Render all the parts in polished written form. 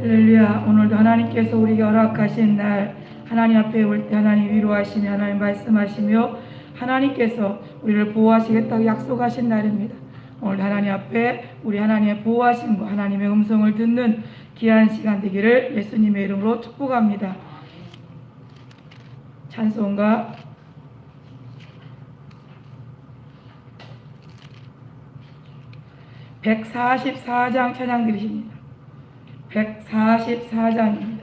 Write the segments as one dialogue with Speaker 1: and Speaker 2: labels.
Speaker 1: 할렐루야. 오늘도 하나님께서 우리에게 허락하신 날, 하나님 앞에 올 때 하나님 위로하시며 하나님 말씀하시며 하나님께서 우리를 보호하시겠다고 약속하신 날입니다. 오늘 하나님 앞에 우리 하나님의 보호하심과 하나님의 음성을 듣는 귀한 시간 되기를 예수님의 이름으로 축복합니다. 찬송가 144장 찬양 드리십니다. 144장입니다.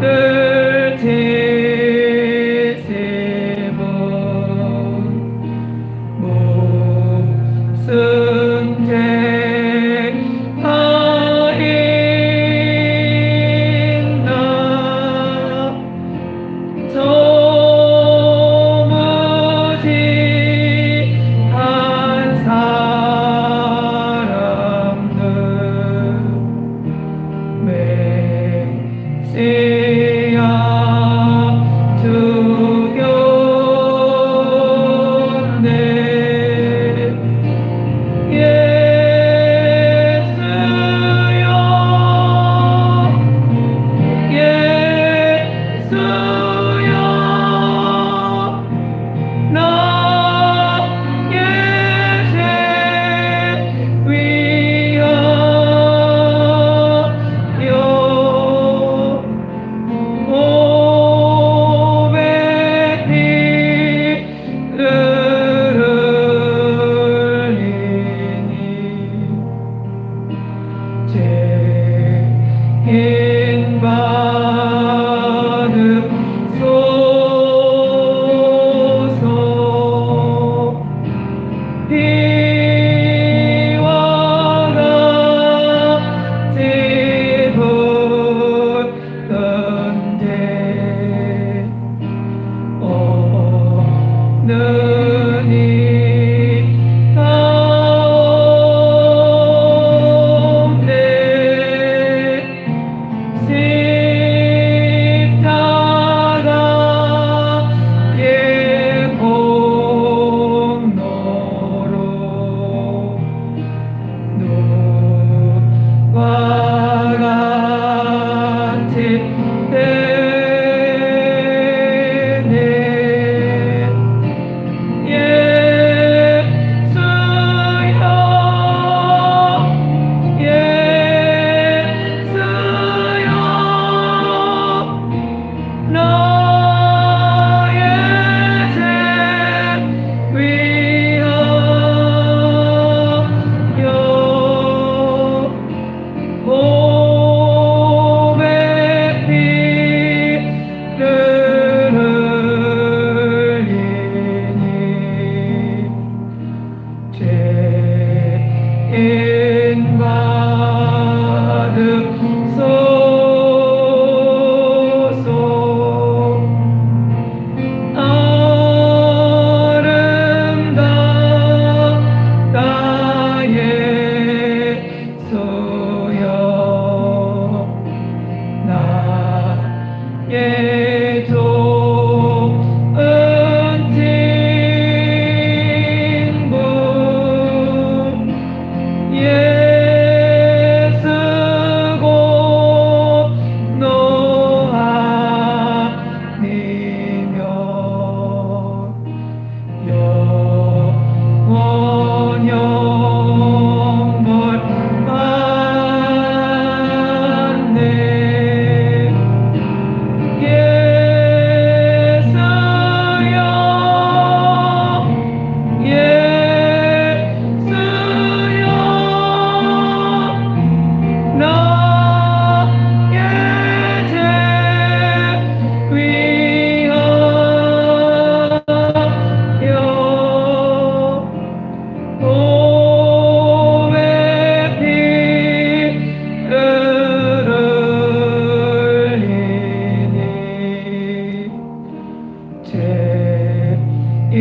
Speaker 1: 십자가를 지시고 무슨 죄가 있나 저 무지한 사람들 메시아 죽였네 예수여 예수여 나의 죄 위하여 몸에 피를 흘리니 죄인 받으소서 피와 같이 붓던데 오늘이 가운데 십자가의 공로로 눈과 같이 되네 예수여 예수여 나의 죄 위하여 몸에 피를 흘리니 죄인 받으소서 아름다운 예수여 나의 좋은 친구 예수고 노아니며 영원 영벌 받네 예수여 예수여 나의 죄 위하여 몸에 피를 흘리니 죄인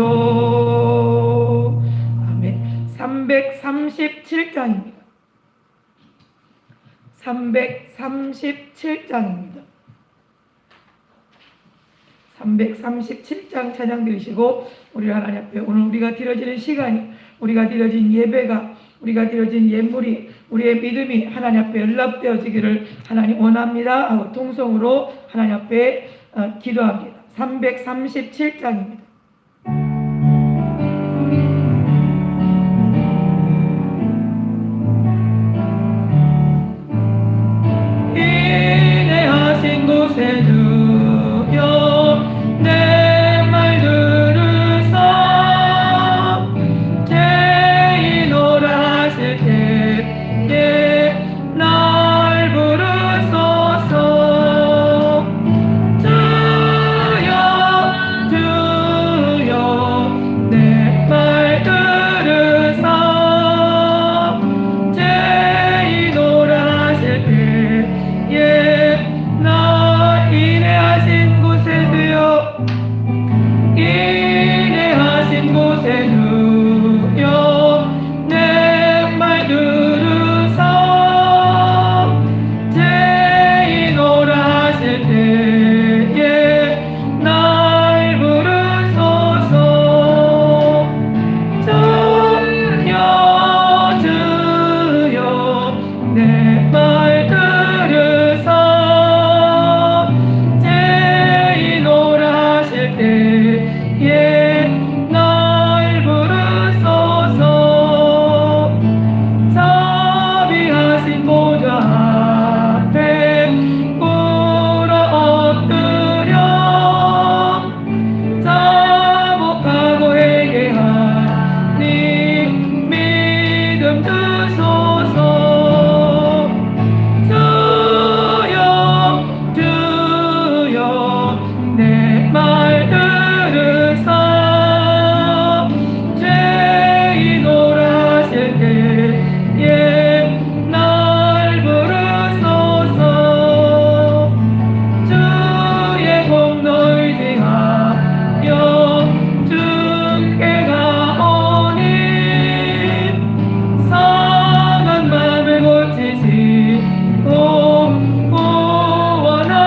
Speaker 1: 받으소서. 아멘. 337장입니다. 337장입니다. 337장 찬양 드리시고 우리 하나님 앞에 오늘 우리가 드려지는 시간이, 우리가 드려진 예배가, 우리가 드려진 예물이, 우리의 믿음이 하나님 앞에 연락되어지기를 하나님 원합니다 하고 통성으로 하나님 앞에 기도합니다. 337장입니다. 인내하신 곳에 주여 내 말 들으 때에 날 부르소서. 자비하신 보좌 앞에 꿇어 엎드려 자복하고 회개하니 믿음 주소서. 주여 내 말 들으사 죄인오라 하실 때에 날 부르소서. 주의 공로 의지하여 주께 가오니 상한 맘을 고치시고 구원하소서.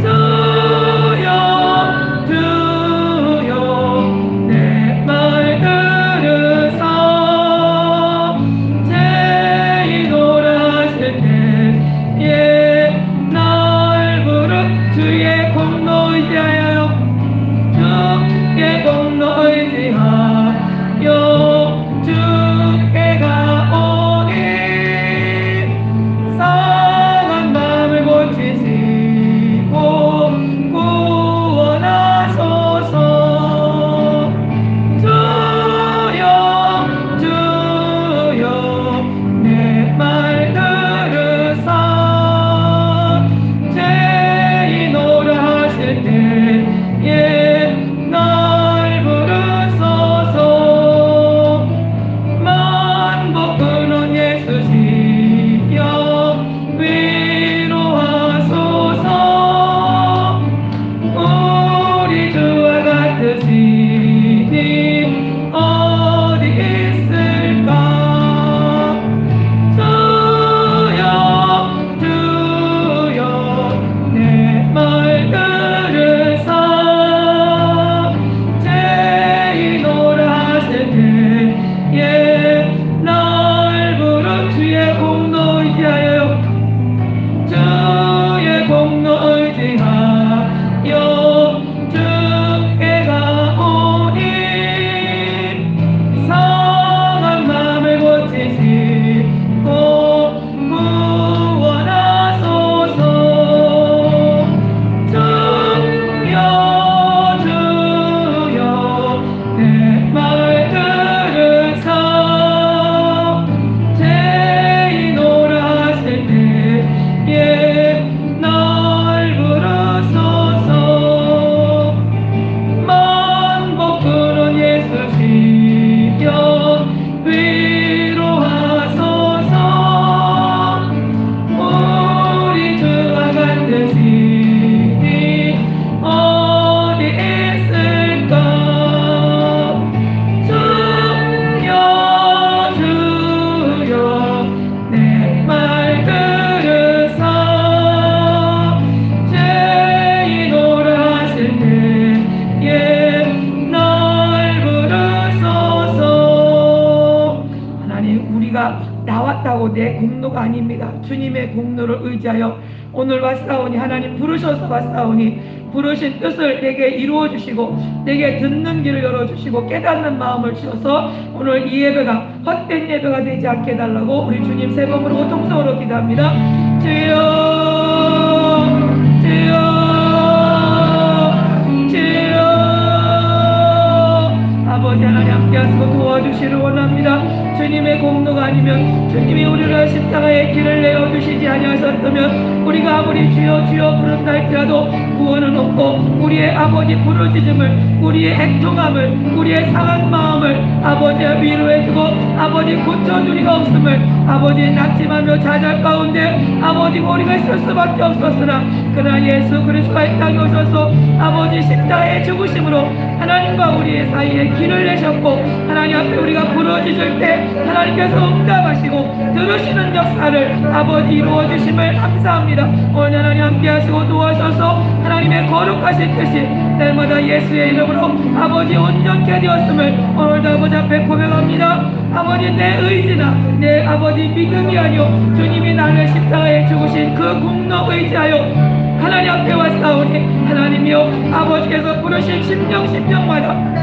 Speaker 1: 주여 내 말 들으사 죄인오라 하실 때에 날 주의 공로 의지하여 주의 공로 의지하여 주께 가오니 상한 마음을 고치시고 구원하소서. 주여 내 말 들으사 죄인오라 하실 때에 날 부르소서. 만복 근원 예수시여 위로하소서. 우리 주와 같으시니 어디 있을까. 주여 내 말 들으사 죄인오라 하실 때에 날 주의 공로 의지하여 주의 공로 의지하여 주께 가오니 상한 마음을 고치시고 구원하소서. 주여 내 말 들으사 죄인오라 하실 때에 날 부르소서. 만복 근원 예수시여 위로하소서. 우리 주와 같으시니 어디 있을까. 주여 내 말 들으사 죄인오라 하실 때에 날 부르소서. 하나님, 우리가 나왔다고 내 공로가 아닙니다. 주님의 공로를 의지하여 오늘 왔사오니 하나님 부르셔서 왔사오니 부르신 뜻을 내게 이루어 주시고 내게 듣는 길을 열어주시고 깨닫는 마음을 주셔서 오늘 이 예배가 헛된 예배가 되지 않게 해달라고 우리 주님 세 번으로 고통성으로 기도합니다. 주여 주여 주여. 아버지 하나님 함께 하시고 도와주시를 원합니다. 주님의 공로가 아니면 주님이 우리를 십자가의 길을 내어주시지 아니하셨다면 우리가 아무리 주여 주여 부른다 할지라도 구원은 없고 우리의 아버지 부르짖음을 우리의 애통함을 우리의 상한 마음을 아버지가 위로해주고 아버지 고쳐줄 리가 없음을 아버지 낙심하며 좌절 가운데 아버지 우리가 있을 수밖에 없었으나 그러나 예수 그리스도가 이 땅에 오셔서 아버지 십자가의 죽으심으로 하나님과 우리의 사이에 길을 내셨고 하나님 앞에 우리가 부르짖을 때 하나님께서 응답하시고 들으시는 역사를 아버지 이루어주심을 감사합니다. 오늘 하나님 함께 하시고 도와셔서 하나님의 거룩하신 뜻이 날마다 예수의 이름으로 아버지 온전케 되었음을 오늘도 아버지 앞에 고백합니다. 아버지 내 의지나 내 아버지 믿음이 아니오 주님이 나를 십자가에 죽으신 그 공로 의지하여 하나님 앞에 왔사오니 하나님이여 아버지께서 부르신 심령마다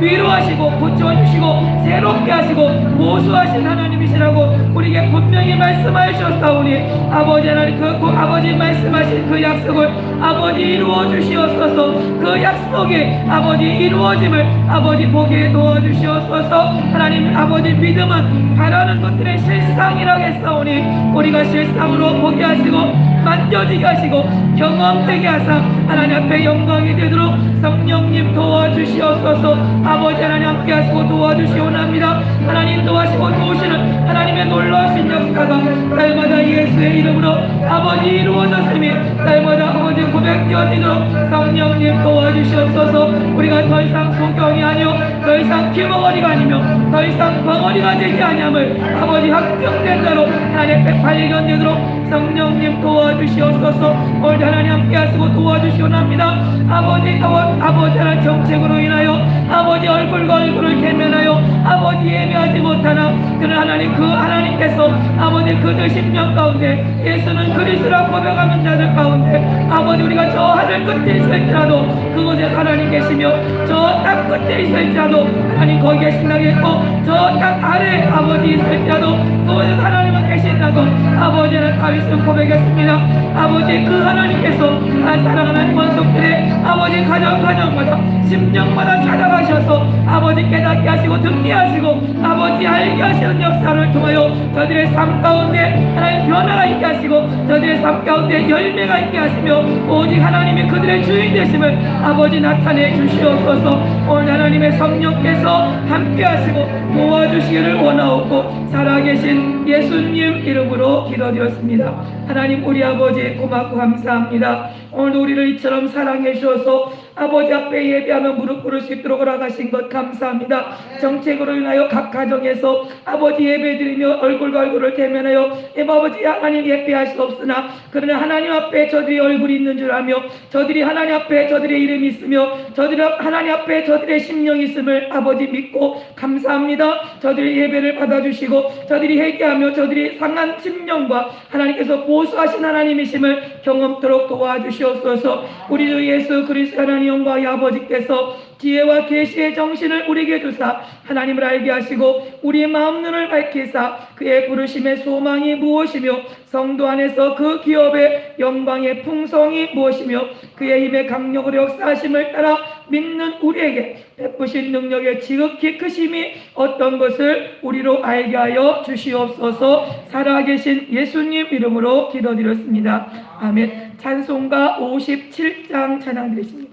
Speaker 1: 위로하시고 고쳐주시고 새롭게 하시고 모수하신 하나님이시라고 우리에게 분명히 말씀하셨사오니 아버지 하나님 그 아버지 말씀하신 그 약속을 아버지 이루어 주시옵소서. 그 약속이 아버지 이루어짐을 아버지 보게 도와주시옵소서. 하나님 아버지 믿음은 바라는 것들의 실상이라고 했사오니 우리가 실상으로 보게 하시고 만져지게 하시고 경험되게 하사 하나님 앞에 영광이 되도록 성령님 도와주시옵소서. 아버지 하나님 함께 하시고 도와주시옵나이다. 하나님 도와시고 도우시는 하나님의 놀라우신 역사가 날마다 예수의 이름으로 아버지 이루어졌으니 날마다 아버지 고백되어지도록 성령님 도와주시옵소서. 우리가 더 이상 소경이 아니요 더 이상 기머거리가 아니며 더 이상 벙어리가 되지 아니함을 아버지 확정된 대로 하나님 앞에 발견되도록 성령님 도와주시옵소서. 오늘 하나님 함께 하시고 도와주시옵나이다. 아버지 하나님 정책으로 인하여 아버지 얼굴과 얼굴을 대면하여 아버지 예배하지 못하나 그는 하나님 그 하나님께서 아버지 그들 심령 가운데 예수는 그리스도라 고백하는 자들 가운데 아버지 우리가 저 하늘 끝에 있을지라도 그곳에 하나님 계시며 저 땅 끝에 있을지라도 하나님 거기 계신다겠고 저 땅 아래 아버지 있을지라도 그곳에 하나님은 계신다고 아버지는 다윗은 고백했습니다. 아버지 그 하나님께서 사랑하는 권속들의 아버지 가정마다 심령마다 찾아가셔서 아버지 깨닫게 하시고 듣게 하시고 아버지 알게 하시는 역사를 통하여 저들의 삶 가운데 하나님 변화가 있게 하시고 저들의 삶 가운데 열매가 있게 하시며 오직 하나님이 그들의 주인 되심을 아버지 나타내 주시옵소서. 오늘 하나님의 성령께서 함께 하시고 도와주시기를 원하옵고 살아계신 예수님 이름으로 기도드렸습니다. 하나님 우리 아버지 고맙고 감사합니다. 오늘도 우리를 이처럼 사랑해 주셔서 아버지 앞에 예배하며 무릎 꿇을 수 있도록 허락하신 것 감사합니다. 정책으로 인하여 각 가정에서 아버지 예배드리며 얼굴과 얼굴을 대면하여 아버지 하나님 예배할 수 없으나 그러나 하나님 앞에 저들이 얼굴이 있는 줄 아며 저들이 하나님 앞에 저들의 이름이 있으며 저들이 하나님 앞에 저들의 심령이 있음을 아버지 믿고 감사합니다. 저들의 예배를 받아주시고 저들이 회개하며 저들이 상한 심령과 하나님께서 보수하신 하나님이심을 경험토록 도와주시옵소서. 우리 주 예수 그리스도 하나님 영광의 아버지께서 지혜와 계시의 정신을 우리에게 주사 하나님을 알게 하시고 우리의 마음 눈을 밝히사 그의 부르심의 소망이 무엇이며 성도 안에서 그 기업의 영광의 풍성이 무엇이며 그의 힘의 강력으로 역사하심을 따라 믿는 우리에게 베푸신 능력의 지극히 크심이 어떤 것을 우리로 알게 하여 주시옵소서. 살아계신 예수님 이름으로 기도드렸습니다. 아멘. 찬송가 57장 찬양 드리십니다.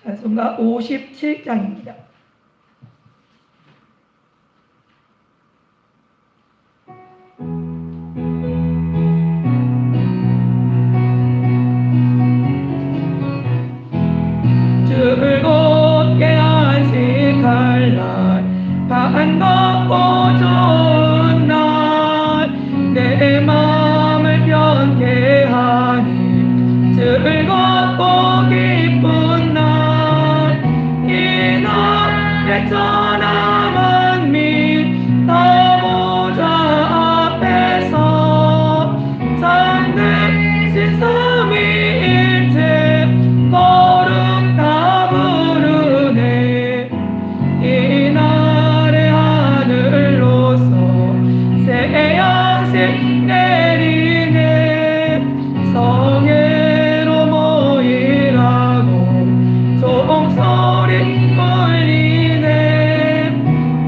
Speaker 1: 찬송가 57장입니다. 즐겁게 안식할 날 반갑고 좋은 날 내 마음을 편케 하니 즐겁고 기쁜 날 이 날에 전하 만민 다 보좌 앞에서 참되신 삼위일체 거룩 다 부르네. 이 날의 하늘로서 새 양식 내리네. 성회로 모이라고 종소리 울리네.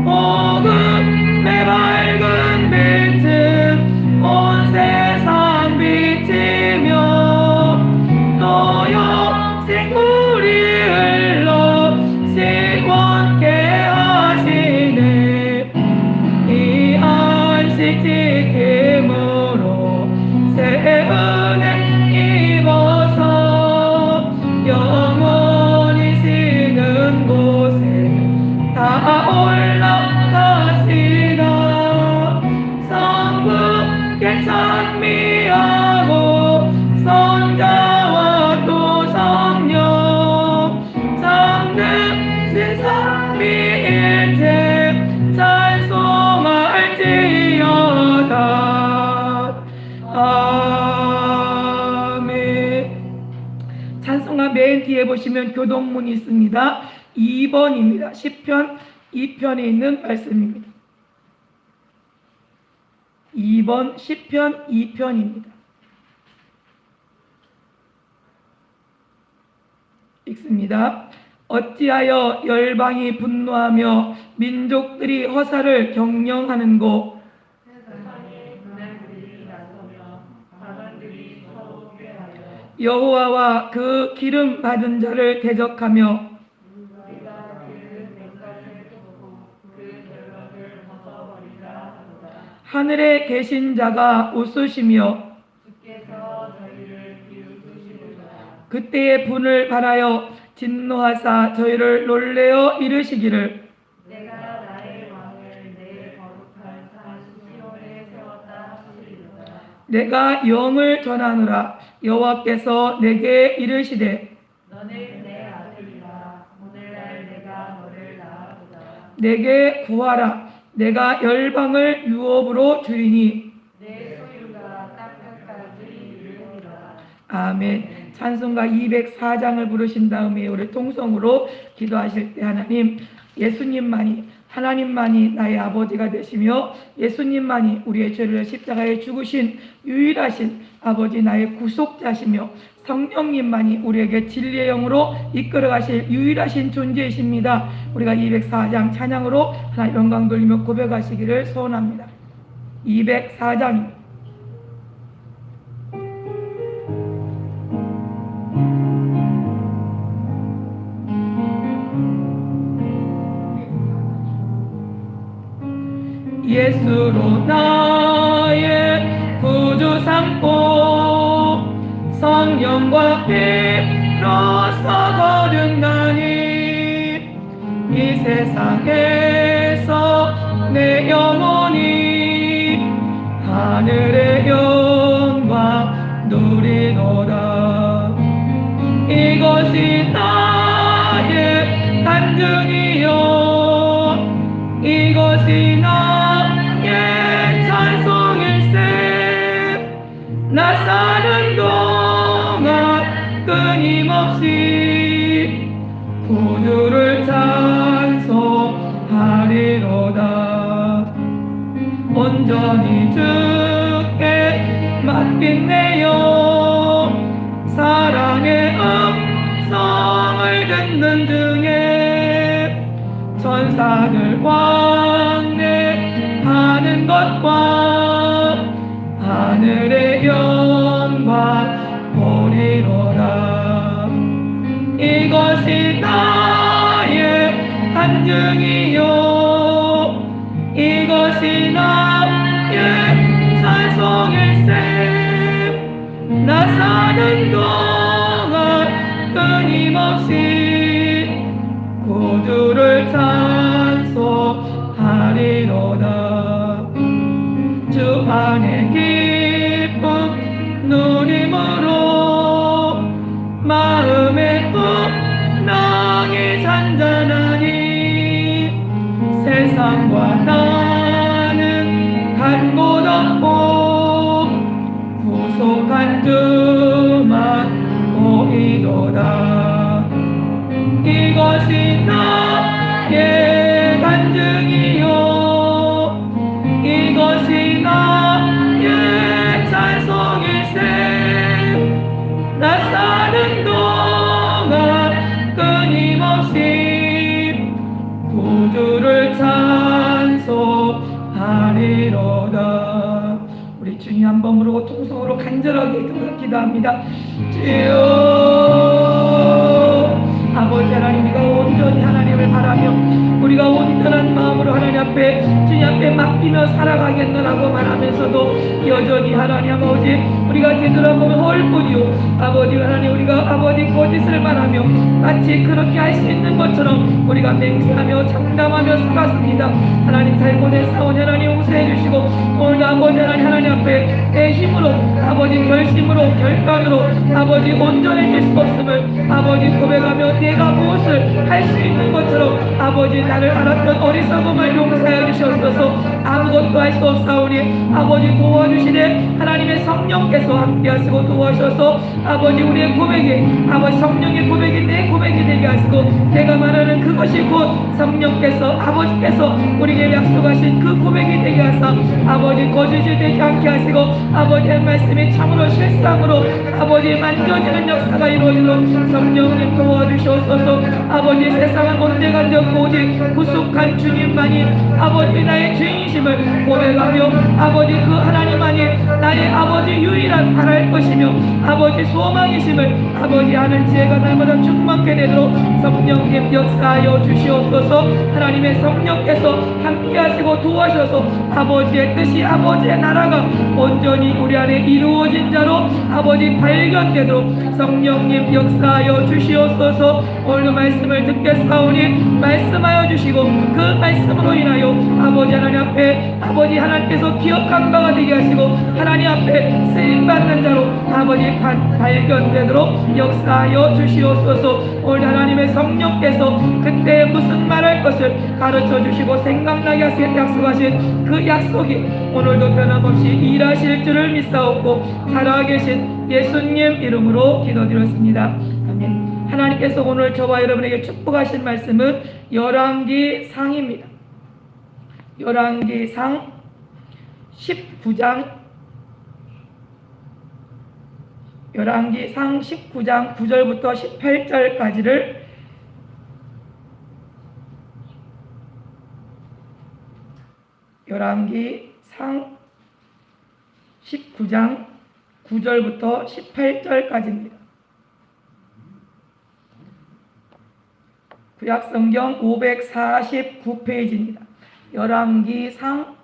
Speaker 1: 복음의 밝은 빛은 온 세상 비치며 또 영생물이 흘러 시원케 하시네. 이 안식 지킴으로 새 은혜 입어서 영원히 쉬는 곳에 다 올라가시라. 성부께 찬미하고 성자와 또 성령 참되신 삼위일체 찬송할지어다. 맨 뒤에 보시면 교동문이 있습니다. 2번입니다. 시편 2편에 있는 말씀입니다. 2번 시편 2편입니다. 읽습니다. 어찌하여 열방이 분노하며 민족들이 허사를 경영하는고. 여호와와 그 기름 받은 자를 대적하며 하늘에 계신 자가 웃으시며 그때의 분을 바라여 진노하사 저희를 놀래어 이르시기를
Speaker 2: 내가 나의 왕을 내 거룩한 산 시온에 세웠다 하시리로다.
Speaker 1: 내가 영을 전하노라. 여호와께서 내게 이르시되
Speaker 2: 너는 내 아들이라. 오늘날 내가 너를 낳았도다.
Speaker 1: 내게 구하라. 내가 열방을 유업으로 주리니
Speaker 2: 내 소유가 땅끝까지 이르리라.
Speaker 1: 아멘. 찬송가 204장을 부르신 다음에 우리 통성으로 기도하실 때 하나님만이 나의 아버지가 되시며 예수님만이 우리의 죄를 십자가에 죽으신 유일하신 아버지 나의 구속자시며 성령님만이 우리에게 진리의 영으로 이끌어 가실 유일하신 존재이십니다. 우리가 204장 찬양으로 하나님 영광 돌리며 고백하시기를 소원합니다. 204장입니다. 예수로 나의 구주 삼고 성령과 피로서 거듭나니 이 세상에서 내 영혼이 하늘의 영광 누리노라. 이것이 나의 간증이요 이것이 나의 찬송일세. 나 사는 동안 끊임없이 구주를 찬송하리로다. 온전히 주께 맡긴 내 영 사랑의 음성을 듣는 중에 천사들 왕래하는 것과 하늘의 영광 보리로다. 이것이 나의 간증이요 이것이 나의 찬송일세. 나 사는 동안 끊임없이 구주를 찬송하리로다. 주 안에 기쁨 누림으로 마음의 풍랑이 잔잔하니 세상과 나는 간 곳 없고 구속한 주만 보이도다. 이것이 나의 간증이요 이것이 나의 찬송일세. 나 사는 동안 끊임없이 구주를 찬송하리로다. 우리 주님 한 번 부르고 통성으로 간절하게 기도합니다. 주여 아버지 하나님, 우리가 온전히 하나님을 바라며 우리가 온전한 마음으로 하나님 앞에 주님 앞에 맡기며 살아가겠노라고 말하면서도 여전히 하나님 아버지 우리가 되돌아보면 헐뿐이요 아버지 하나님 우리가 아버지 거짓을 말하며 마치 그렇게 할 수 있는 것처럼 우리가 맹세하며 장담하며 살았습니다. 하나님 잘못에 싸우니 하나님 용서해 주시고 오늘 아버지 하나님 앞에 내 힘으로 아버지 결심으로 결단으로 아버지 온전해질 수 없음을 아버지 고백하며 내가 무엇을 할 수 있는 것처럼 아버지 나를 알았던 어리석음을 용서해 주시옵소서. 아무것도 할 수 없사오니 아버지 도와주시되 하나님의 성령께서 함께하시고 도와주셔서 아버지 우리의 고백이 아버지 성령의 고백이 내 고백이 되게 하시고 내가 말하는 그것이 곧 성령께서 아버지께서 우리에게 약속하신 그 고백이 되게 하사 아버지 거짓이 되지 않게 하시고 아버지의 말씀이 참으로 실상으로 아버지 만져지는 역사가 이루어지도록 성령님 도와주시옵소서. 아버지 세상은 온데간데 없고 오직 구속한 주님만이 아버지 나의 죄인심을 고백하며 아버지 그 하나님만이 나의 아버지 유일한 바랄 것이며 아버지 소망이심을 아버지 하는 지혜가 날마다 충만케 되도록 성령님 역사하여 주시옵소서. 하나님의 성령께서 함께하시고 도와주셔서 아버지의 뜻이 아버지의 나라가 온전히 우리 안에 이루어진 자로 아버지 발견되도록 성령님 역사하여 주시옵소서. 오늘 말씀을 듣겠사오니 말씀하여 주시고 그 말씀으로 인하여 아버지 하나님 앞에 아버지 하나님께서 기억한 바가 되게 하시고 하나님 앞에 쓰임받는 자로 아버지 발견되도록 역사하여 주시옵소서. 오늘 하나님의 성령께서 그때 무슨 말할 것을 가르쳐 주시고 생각나게 하시겠다 약속하신 그 약속이 오늘도 변함없이 일하실 줄을 믿사옵고 살아계신 예수님 이름으로 기도드렸습니다. 아멘. 하나님께서 오늘 저와 여러분에게 축복하신 말씀은 열왕기상입니다. 열왕기상 19장 열왕기상 19장 9절부터 18절까지를 열왕기상 19장 9절부터 18절까지입니다. 구약성경 549페이지입니다. 열왕기상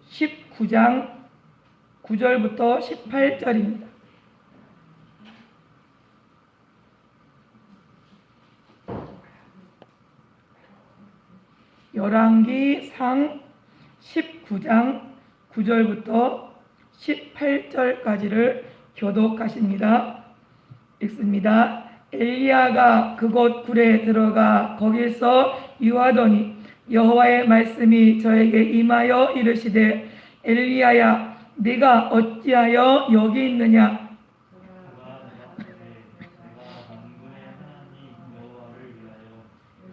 Speaker 1: 19장 9절부터 18절입니다. 열왕기상 19장 9절부터 18절까지를 교독하십니다. 읽습니다. 엘리야가 그곳 굴에 들어가 거기서 유하더니 여호와의 말씀이 저에게 임하여 이르시되 엘리야야 네가 어찌하여 여기 있느냐.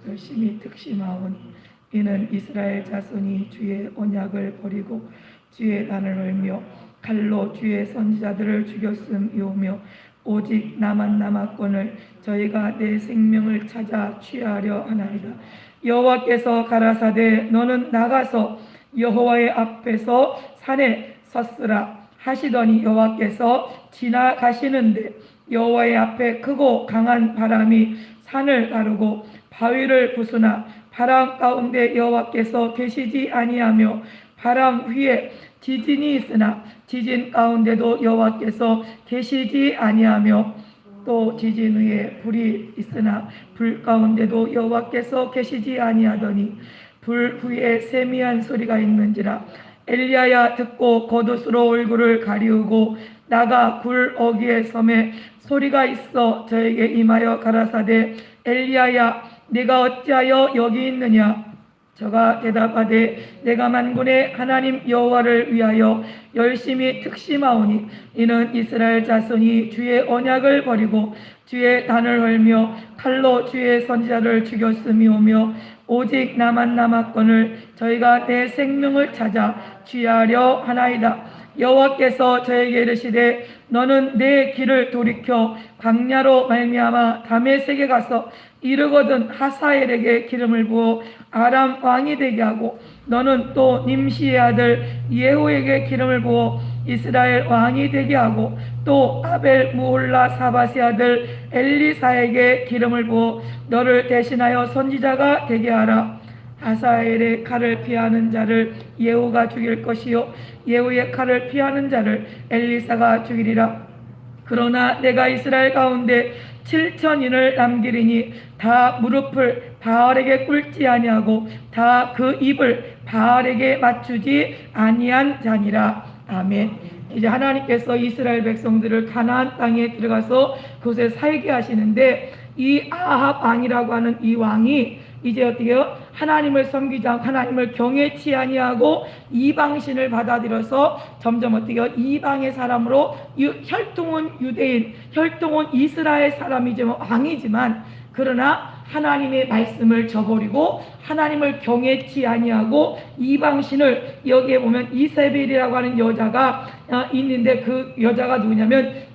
Speaker 1: 열심히 특심하오니 이는 이스라엘 자손이 주의 언약을 버리고 주의 단을 헐며 칼로 주의 선지자들을 죽였음이오며 오직 나만 남았거늘 저희가 내 생명을 찾아 취하려 하나이다. 여호와께서 가라사대 너는 나가서 여호와의 앞에서 산에 섰으라 하시더니 여호와께서 지나가시는데 여호와의 앞에 크고 강한 바람이 산을 가르고 바위를 부수나 바람 가운데 여호와께서 계시지 아니하며 바람 위에 지진이 있으나 지진 가운데도 여호와께서 계시지 아니하며 또 지진 위에 불이 있으나 불 가운데도 여호와께서 계시지 아니하더니 불 위에 세미한 소리가 있는지라. 엘리야야 듣고 겉옷으로 얼굴을 가리우고 나가 굴 어귀에 섬에 소리가 있어 저에게 임하여 가라사대 엘리야야 네가 어찌하여 여기 있느냐. 저가 대답하되 내가 만군의 하나님 여호와를 위하여 열심히 특심하오니 이는 이스라엘 자손이 주의 언약을 버리고 주의 단을 헐며 칼로 주의 선지자를 죽였음이오며 오직 나만 남았거늘 저희가 내 생명을 찾아 취하려 하나이다. 여호와께서 저에게 이르시되 너는 내 길을 돌이켜 광야로 말미암아 다메섹에 가서 이르거든 하사엘에게 기름을 부어 아람 왕이 되게 하고 너는 또 님시의 아들 예후에게 기름을 부어 이스라엘 왕이 되게 하고 또 아벨 무홀라 사바시 아들 엘리사에게 기름을 부어 너를 대신하여 선지자가 되게 하라. 하사엘의 칼을 피하는 자를 예후가 죽일 것이요 예후의 칼을 피하는 자를 엘리사가 죽이리라. 그러나 내가 이스라엘 가운데 7,000인을 남기리니 다 무릎을 바알에게 꿇지 아니하고 다 그 입을 바알에게 맞추지 아니한 자니라. 아멘. 이제 하나님께서 이스라엘 백성들을 가나안 땅에 들어가서 그곳에 살게 하시는데 이 아합 왕이라고 하는 이 왕이 이제 어떻게요? 하나님을 섬기지 않고 하나님을 경외치 아니하고 이방신을 받아들여서 점점 어떻게 이방의 사람으로 혈통은 유대인, 혈통은 이스라엘 사람이지만 왕이지만 그러나 하나님의 말씀을 저버리고 하나님을 경외치 아니하고 이방신을, 여기에 보면 이세벨이라고 하는 여자가 있는데 그 여자가 누구냐면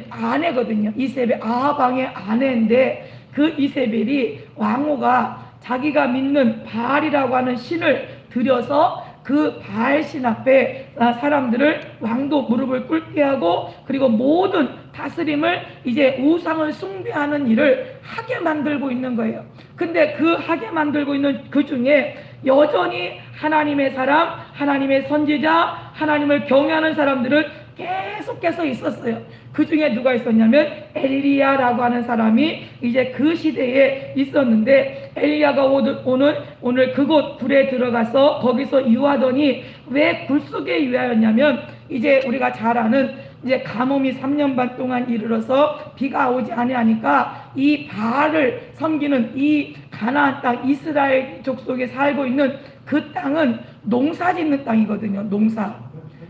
Speaker 1: 아내거든요. 이세벨, 아합왕의 아내인데 그 이세벨이 왕후가 자기가 믿는 바알이라고 하는 신을 들여서 그 바알신 앞에 사람들을 왕도 무릎을 꿇게 하고 그리고 모든 다스림을 이제 우상을 숭배하는 일을 하게 만들고 있는 거예요. 근데 그 하게 만들고 있는 그 중에 여전히 하나님의 사람, 하나님의 선지자, 하나님을 경외하는 사람들은 계속해서 있었어요. 그 중에 누가 있었냐면 엘리야라고 하는 사람이 이제 그 시대에 있었는데, 엘리야가 오늘 그곳 굴에 들어가서 거기서 유하더니 왜 굴 속에 유하였냐면, 이제 우리가 잘 아는 이제 가뭄이 3년 반 동안 이르러서 비가 오지 아니하니까 이 바알을 섬기는 이 가나안 땅, 이스라엘 족속에 살고 있는 그 땅은 농사 짓는 땅이거든요. 농사.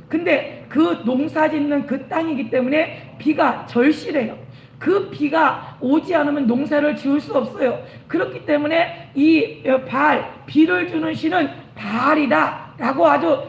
Speaker 1: 근데 그 농사 짓는 그 땅이기 때문에 비가 절실해요. 그 비가 오지 않으면 농사를 지을 수 없어요. 그렇기 때문에 이 바알, 비를 주는 신은 바알이다 라고 아주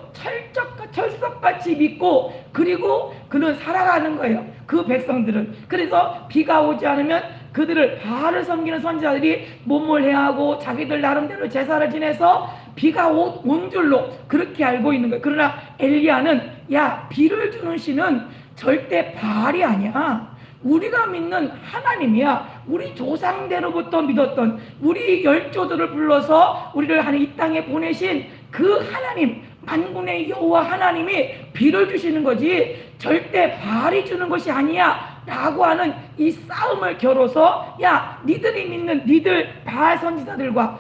Speaker 1: 철석같이 믿고, 그리고 그는 살아가는 거예요. 그 백성들은. 그래서 비가 오지 않으면 그들을, 바알을 섬기는 선지자들이 몸을 해하고 자기들 나름대로 제사를 지내서 비가 온 줄로 그렇게 알고 있는 거예요. 그러나 엘리야는, 야, 비를 주는 신은 절대 바알이 아니야. 우리가 믿는 하나님이야. 우리 조상대로부터 믿었던 우리 열조들을 불러서 우리를 하는 이 땅에 보내신 그 하나님, 만군의 여호와 하나님이 비를 주시는 거지 절대 바알이 주는 것이 아니야 라고 하는 이 싸움을 겨뤄서, 야, 니들이 믿는 니들 바알 선지자들과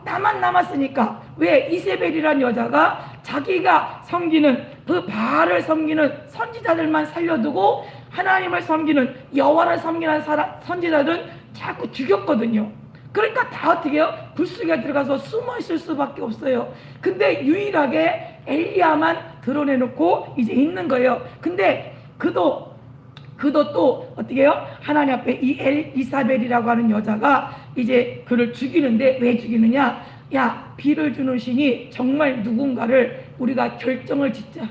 Speaker 1: 나만 남았으니까 왜 이세벨이란 여자가 자기가 섬기는 그 바알을 섬기는 선지자들만 살려두고 하나님을 섬기는, 여호와를 섬기는 선지자들은 자꾸 죽였거든요. 그러니까 다 어떻게 해요? 불속에 들어가서 숨어 있을 수밖에 없어요. 근데 유일하게 엘리야만 드러내놓고 이제 있는 거예요. 근데 그도 또 어떻게 해요? 하나님 앞에 이 이사벨이라고 하는 여자가 이제 그를 죽이는데, 왜 죽이느냐? 야, 비를 주는 신이 정말 누군가를 우리가 결정을 짓자.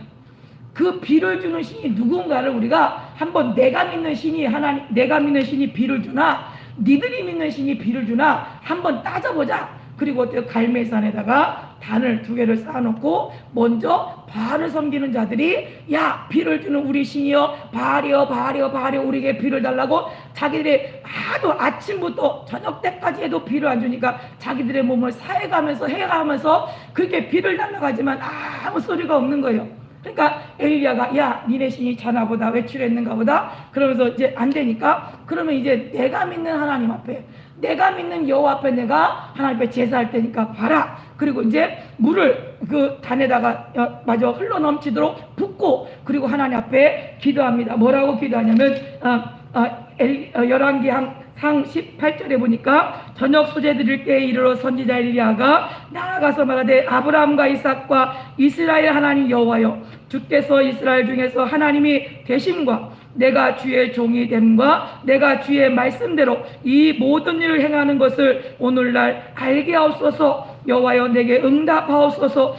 Speaker 1: 그 비를 주는 신이 누군가를 우리가 한번, 내가 믿는 신이 비를 주나 니들이 믿는 신이 비를 주나 한번 따져보자. 그리고 어때요? 갈멜산에다가 단을 2개를 쌓아놓고 먼저 바알을 섬기는 자들이, 야, 비를 주는 우리 신이여, 바알이여 우리에게 비를 달라고 자기들이 하도 아침부터 저녁 때까지 해도 비를 안 주니까 자기들의 몸을 해가면서 그렇게 비를 달라고 하지만 아무 소리가 없는 거예요. 그러니까 엘리야가, 야, 니네 신이 자나 보다, 외출했는가 보다 그러면서 이제 안 되니까, 그러면 이제 내가 믿는 하나님 앞에, 내가 믿는 여호와 앞에 내가 하나님 앞에 제사할 테니까 봐라. 그리고 이제 물을 그 단에다가 마저 흘러 넘치도록 붓고, 그리고 하나님 앞에 기도합니다. 뭐라고 기도하냐면 열왕기상 18절에 보니까, 저녁 소재 드릴 때에 이르러 선지자 엘리야가 나아가서 말하되, 아브라함과 이삭과 이스라엘 하나님 여호와여, 주께서 이스라엘 중에서 하나님이 되심과 내가 주의 종이 됨과 내가 주의 말씀대로 이 모든 일을 행하는 것을 오늘날 알게 하옵소서. 여호와여, 내게 응답하옵소서.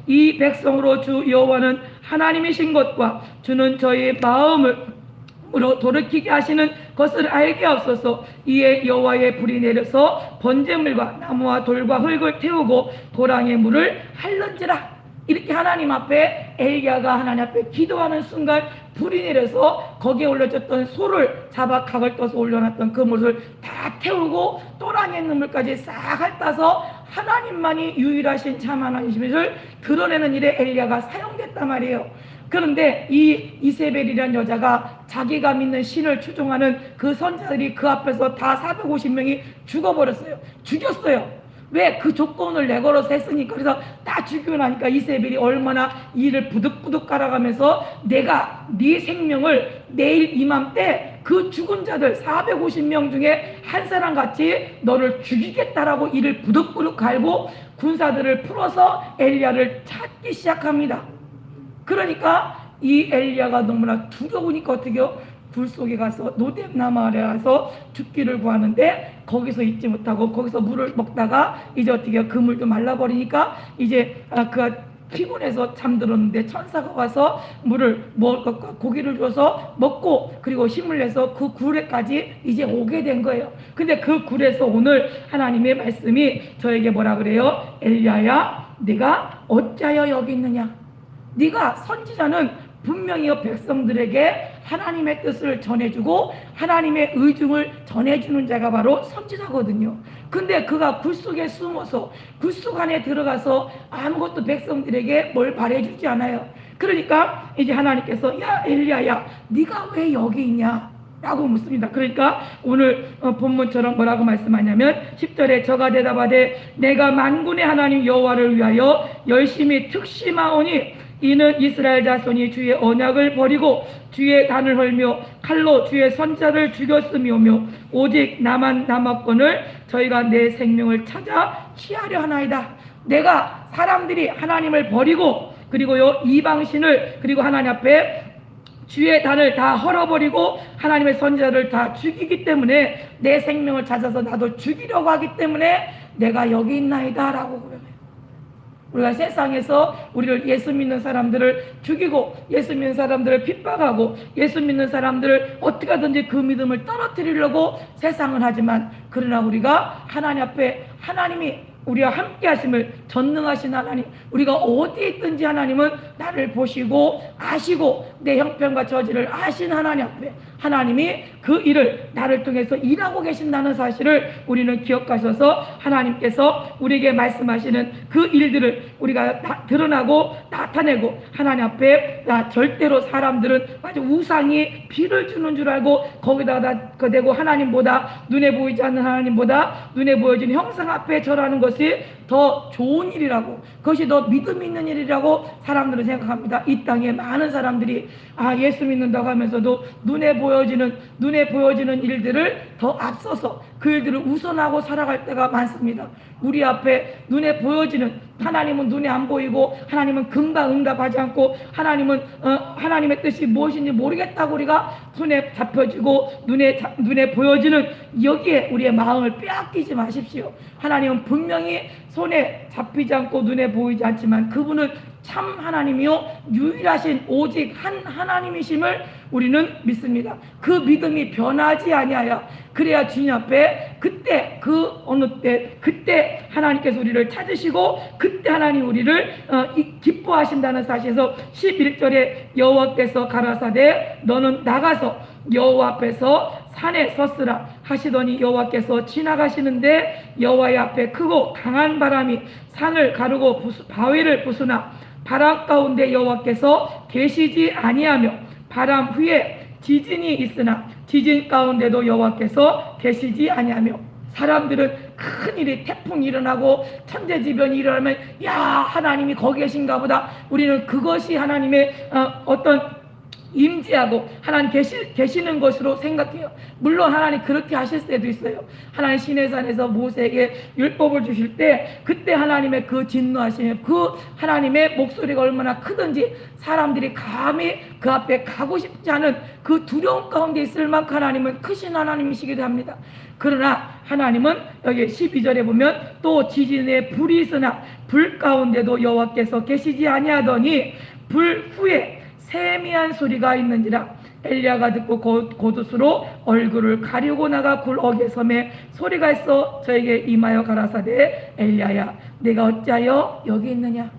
Speaker 1: 이 백성으로 주 여호와는 하나님이신 것과 주는 저희의 마음을 돌이키게 하시는 것을 알게 하옵소서. 이에 여호와의 불이 내려서 번제물과 나무와 돌과 흙을 태우고 도랑의 물을 핥는지라. 이렇게 하나님 앞에 엘리야가 하나님 앞에 기도하는 순간 불이 내려서 거기에 올려졌던 소를 잡아 각을 떠서 올려놨던 그 물을 다 태우고 또랑의 눈물까지 싹 핥아서 하나님만이 유일하신 참 하나님이심을 드러내는 일에 엘리야가 사용됐단 말이에요. 그런데 이 이세벨이라는 여자가 자기가 믿는 신을 추종하는 그 선지자들이 그 앞에서 다 450명이 죽였어요. 왜? 그 조건을 내걸어서 했으니까. 그래서 다 죽이고 나니까 이세벨이 얼마나 이를 부득부득 깔아가면서, 내가 네 생명을 내일 이맘때 그 죽은 자들 450명 중에 한 사람 같이 너를 죽이겠다라고 이를 부득부득 갈고 군사들을 풀어서 엘리야를 찾기 시작합니다. 그러니까 이 엘리야가 너무나 두려우니까 어떻게 해요? 불 속에 가서 노뎀나무 아래 가서 죽기를 구하는데 거기서 잊지 못하고 거기서 물을 먹다가 이제 어떻게 해요? 그 물도 말라버리니까 이제 그가 피곤해서 잠들었는데 천사가 와서 물을 먹을 것과 고기를 줘서 먹고 그리고 힘을 내서 그 굴에까지 이제 오게 된 거예요. 근데 그 굴에서 오늘 하나님의 말씀이 저에게 뭐라 그래요? 엘리야야, 네가 어찌하여 여기 있느냐? 네가 선지자는 분명히 백성들에게 하나님의 뜻을 전해주고 하나님의 의중을 전해주는 자가 바로 선지자거든요. 근데 그가 굴 속에 숨어서 굴속 안에 들어가서 아무것도 백성들에게 뭘 말해주지 않아요. 그러니까 이제 하나님께서 야 엘리야야, 네가 왜 여기 있냐? 라고 묻습니다. 그러니까 오늘 본문처럼 뭐라고 말씀하냐면 10절에 저가 대답하되 내가 만군의 하나님 여호와를 위하여 열심히 특심하오니 이는 이스라엘 자손이 주의 언약을 버리고 주의 단을 헐며 칼로 주의 선자를 죽였음이오며 오직 나만 남았거늘 저희가 내 생명을 찾아 취하려 하나이다. 내가 사람들이 하나님을 버리고 그리고요 이방신을 그리고 하나님 앞에 주의 단을 다 헐어버리고 하나님의 선지자를 다 죽이기 때문에 내 생명을 찾아서 나도 죽이려고 하기 때문에 내가 여기 있나이다 라고 그러네요. 우리가 세상에서 우리를 예수 믿는 사람들을 죽이고 예수 믿는 사람들을 핍박하고 예수 믿는 사람들을 어떻게 하든지 그 믿음을 떨어뜨리려고 세상은 하지만 그러나 우리가 하나님 앞에 하나님이 우리와 함께 하심을 전능하신 하나님, 우리가 어디에 있든지 하나님은 나를 보시고 아시고 내 형편과 저지를 아신 하나님 앞에 하나님이 그 일을 나를 통해서 일하고 계신다는 사실을 우리는 기억하셔서 하나님께서 우리에게 말씀하시는 그 일들을 우리가 드러나고 나타내고 하나님 앞에 절대로 사람들은 아주 우상이 비를 주는 줄 알고 거기다가 대고 하나님보다 눈에 보이지 않는 하나님보다 눈에 보여지는 형상 앞에 절하는 것이 더 좋은 일이라고 그것이 더 믿음 있는 일이라고 사람들은 생각합니다. 이 땅에 많은 사람들이 예수 믿는다고 하면서도 눈에 보여지는 일들을 더 앞서서 그 일들을 우선하고 살아갈 때가 많습니다. 우리 앞에 눈에 보여지는 하나님은 눈에 안 보이고 하나님은 금방 응답하지 않고 하나님은 하나님의 뜻이 무엇인지 모르겠다고 우리가 손에 잡혀지고 눈에 보여지는 여기에 우리의 마음을 빼앗기지 마십시오. 하나님은 분명히 손에 잡히지 않고 눈에 보이지 않지만 그분은 참 하나님이요 유일하신 오직 한 하나님이심을 우리는 믿습니다. 그 믿음이 변하지 아니하여 그래야 주님 앞에 그때 그때 하나님께서 우리를 찾으시고 그때 하나님 우리를 기뻐하신다는 사실에서 11절에 여호와께서 가라사대 너는 나가서 여호와 앞에서 산에 섰으라 하시더니 여호와께서 지나가시는데 여호와의 앞에 크고 강한 바람이 산을 가르고 바위를 부수나 바람 가운데 여호와께서 계시지 아니하며 바람 후에 지진이 있으나 지진 가운데도 여호와께서 계시지 아니하며 사람들은 큰일이 태풍이 일어나고 천재지변이 일어나면 야 하나님이 거기 계신가 보다 우리는 그것이 하나님의 어떤 임재하고 하나님 계시는 것으로 생각해요. 물론 하나님 그렇게 하실 때도 있어요. 하나님 시내산에서 모세에게 율법을 주실 때 그때 하나님의 그 진노하심에 그 하나님의 목소리가 얼마나 크든지 사람들이 감히 그 앞에 가고 싶지 않은 그 두려움 가운데 있을 만큼 하나님은 크신 하나님이시기도 합니다. 그러나 하나님은 여기 12절에 보면 또 지진에 불이 있으나 불 가운데도 여호와께서 계시지 아니하더니 불 후에 세미한 소리가 있는지라 엘리야가 듣고 곧옷으로 얼굴을 가리고 나가 굴 어귀에 섬에 소리가 있어 저에게 임하여 가라사대 엘리야야 내가 어찌하여 여기 있느냐.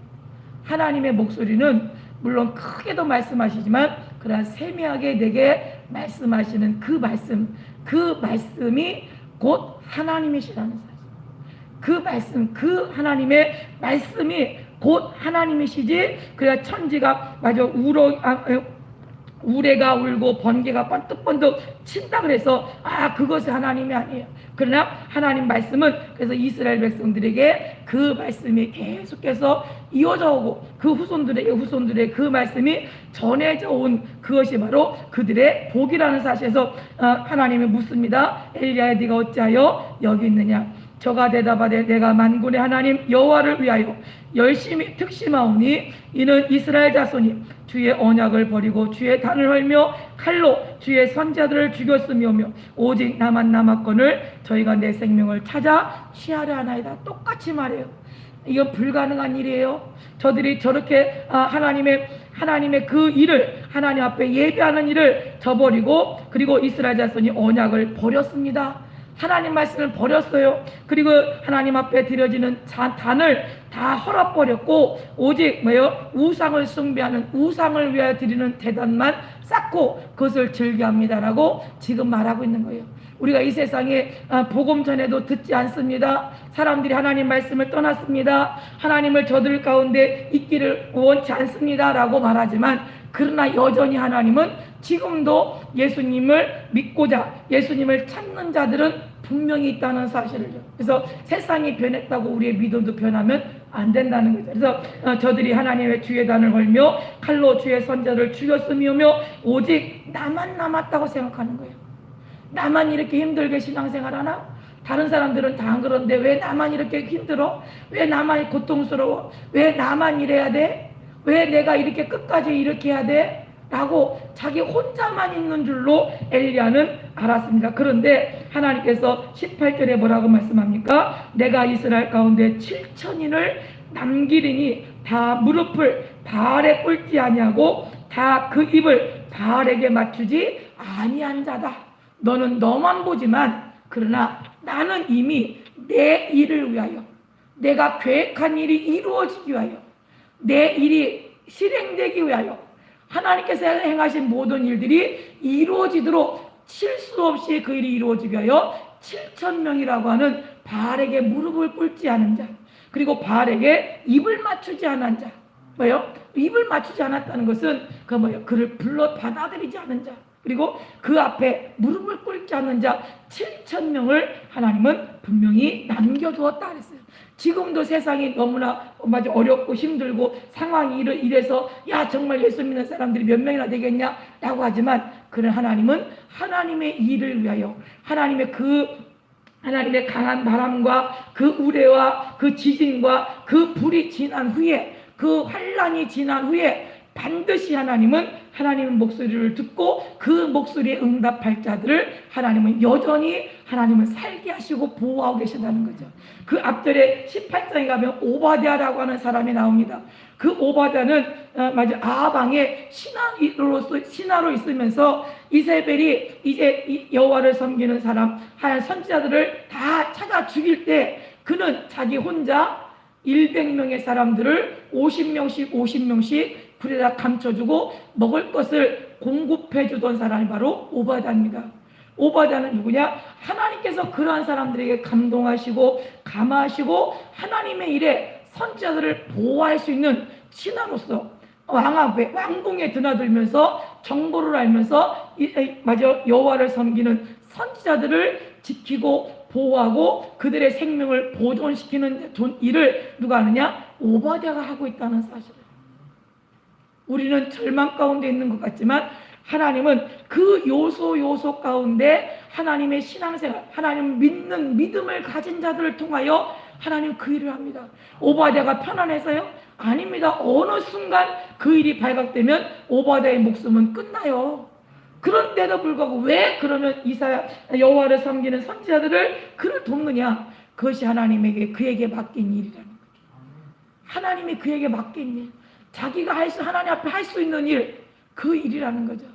Speaker 1: 하나님의 목소리는 물론 크게도 말씀하시지만 그러나 세미하게 내게 말씀하시는 그 말씀이 곧 하나님이시라는 사실. 그 말씀, 그 하나님의 말씀이 곧 하나님이시지. 그래야 천지가 마저 우레가 울고 번개가 번뜩번뜩 친다 그래서 그것이 하나님이 아니에요. 그러나 하나님 말씀은 그래서 이스라엘 백성들에게 그 말씀이 계속해서 이어져 오고 그 후손들의 그 말씀이 전해져 온 그것이 바로 그들의 복이라는 사실에서 하나님이 묻습니다. 엘리야야 네가 어찌하여 여기 있느냐. 저가 대답하되 내가 만군의 하나님 여호와를 위하여 열심히 특심하오니 이는 이스라엘 자손이 주의 언약을 버리고 주의 단을 헐며 칼로 주의 선자들을 죽였으며며 오직 나만 남았거늘 저희가 내 생명을 찾아 취하려 하나이다. 똑같이 말해요. 이건 불가능한 일이에요. 저들이 저렇게 하나님의 그 일을 하나님 앞에 예배하는 일을 저버리고 그리고 이스라엘 자손이 언약을 버렸습니다. 하나님 말씀을 버렸어요. 그리고 하나님 앞에 드려지는 단을 다 헐어버렸고 오직 우상을 숭배하는 우상을 위하여 드리는 대단만 쌓고 그것을 즐겨합니다라고 지금 말하고 있는 거예요. 우리가 이 세상에 복음 전에도 듣지 않습니다. 사람들이 하나님 말씀을 떠났습니다. 하나님을 저들 가운데 있기를 원치 않습니다라고 말하지만 그러나 여전히 하나님은 지금도 예수님을 믿고자 예수님을 찾는 자들은 분명히 있다는 사실을요. 그래서 세상이 변했다고 우리의 믿음도 변하면 안 된다는 거죠. 그래서 저들이 하나님의 주의 단을 헐며 칼로 주의 선자를 죽였으며 오직 나만 남았다고 생각하는 거예요. 나만 이렇게 힘들게 신앙생활하나? 다른 사람들은 다 안 그런데 왜 나만 이렇게 힘들어? 왜 나만 고통스러워? 왜 나만 이래야 돼? 왜 내가 이렇게 끝까지 이렇게 해야 돼? 라고 자기 혼자만 있는 줄로 엘리야는 알았습니다. 그런데 하나님께서 18절에 뭐라고 말씀합니까? 내가 이스라엘 가운데 7천인을 남기리니 다 무릎을 바알에 꿇지 아니하고 다 그 입을 바알에게 맞추지 아니한 자다. 너는 너만 보지만 그러나 나는 이미 내 일을 위하여 내가 계획한 일이 이루어지기 위하여 내 일이 실행되기 위하여 하나님께서 행하신 모든 일들이 이루어지도록 실수 없이 그 일이 이루어지기 위하여 7,000명이라고 하는 바알에게 무릎을 꿇지 않은 자 그리고 바알에게 입을 맞추지 않은 자 입을 맞추지 않았다는 것은 그를 불러 받아들이지 않은 자 그리고 그 앞에 무릎을 꿇지 않는 자 7,000명을 하나님은 분명히 남겨두었다 그랬어요. 지금도 세상이 너무나 어렵고 힘들고 상황이 이래서 정말 예수 믿는 사람들이 몇 명이나 되겠냐 라고 하지만 그런 하나님은 하나님의 일을 위하여 하나님의 강한 바람과 그 우레와 그 지진과 그 불이 지난 후에 그 환란이 지난 후에 반드시 하나님의 목소리를 듣고 그 목소리에 응답할 자들을 하나님은 여전히 살게 하시고 보호하고 계신다는 거죠. 그 앞절에 18장에 가면 오바댜라고 하는 사람이 나옵니다. 그 오바댜는 아합왕의 신하로 있으면서 이세벨이 이제 여호와를 섬기는 사람 하얀 선지자들을 다 찾아 죽일 때 그는 자기 혼자 100명의 사람들을 50명씩 불에다 감춰주고 먹을 것을 공급해 주던 사람이 바로 오바댜입니다. 오바댜는 누구냐? 하나님께서 그러한 사람들에게 감동하시고 감화하시고 하나님의 일에 선지자들을 보호할 수 있는 신하로서 왕 앞에 왕궁에 드나들면서 정보를 알면서 여호와를 섬기는 선지자들을 지키고 보호하고 그들의 생명을 보존시키는 일을 누가 하느냐? 오바댜가 하고 있다는 사실을. 우리는 절망 가운데 있는 것 같지만 하나님은 그 요소 가운데 하나님의 신앙생활, 하나님 믿는 믿음을 가진 자들을 통하여 하나님 그 일을 합니다. 오바댜가 편안해서요? 아닙니다. 어느 순간 그 일이 발각되면 오바댜의 목숨은 끝나요. 그런데도 불구하고 왜 그러면 여호와를 섬기는 선지자들을 그를 돕느냐? 그것이 그에게 맡긴 일이라는 거죠. 하나님이 그에게 맡긴 일, 자기가 하나님 앞에 할 수 있는 일, 그 일이라는 거죠.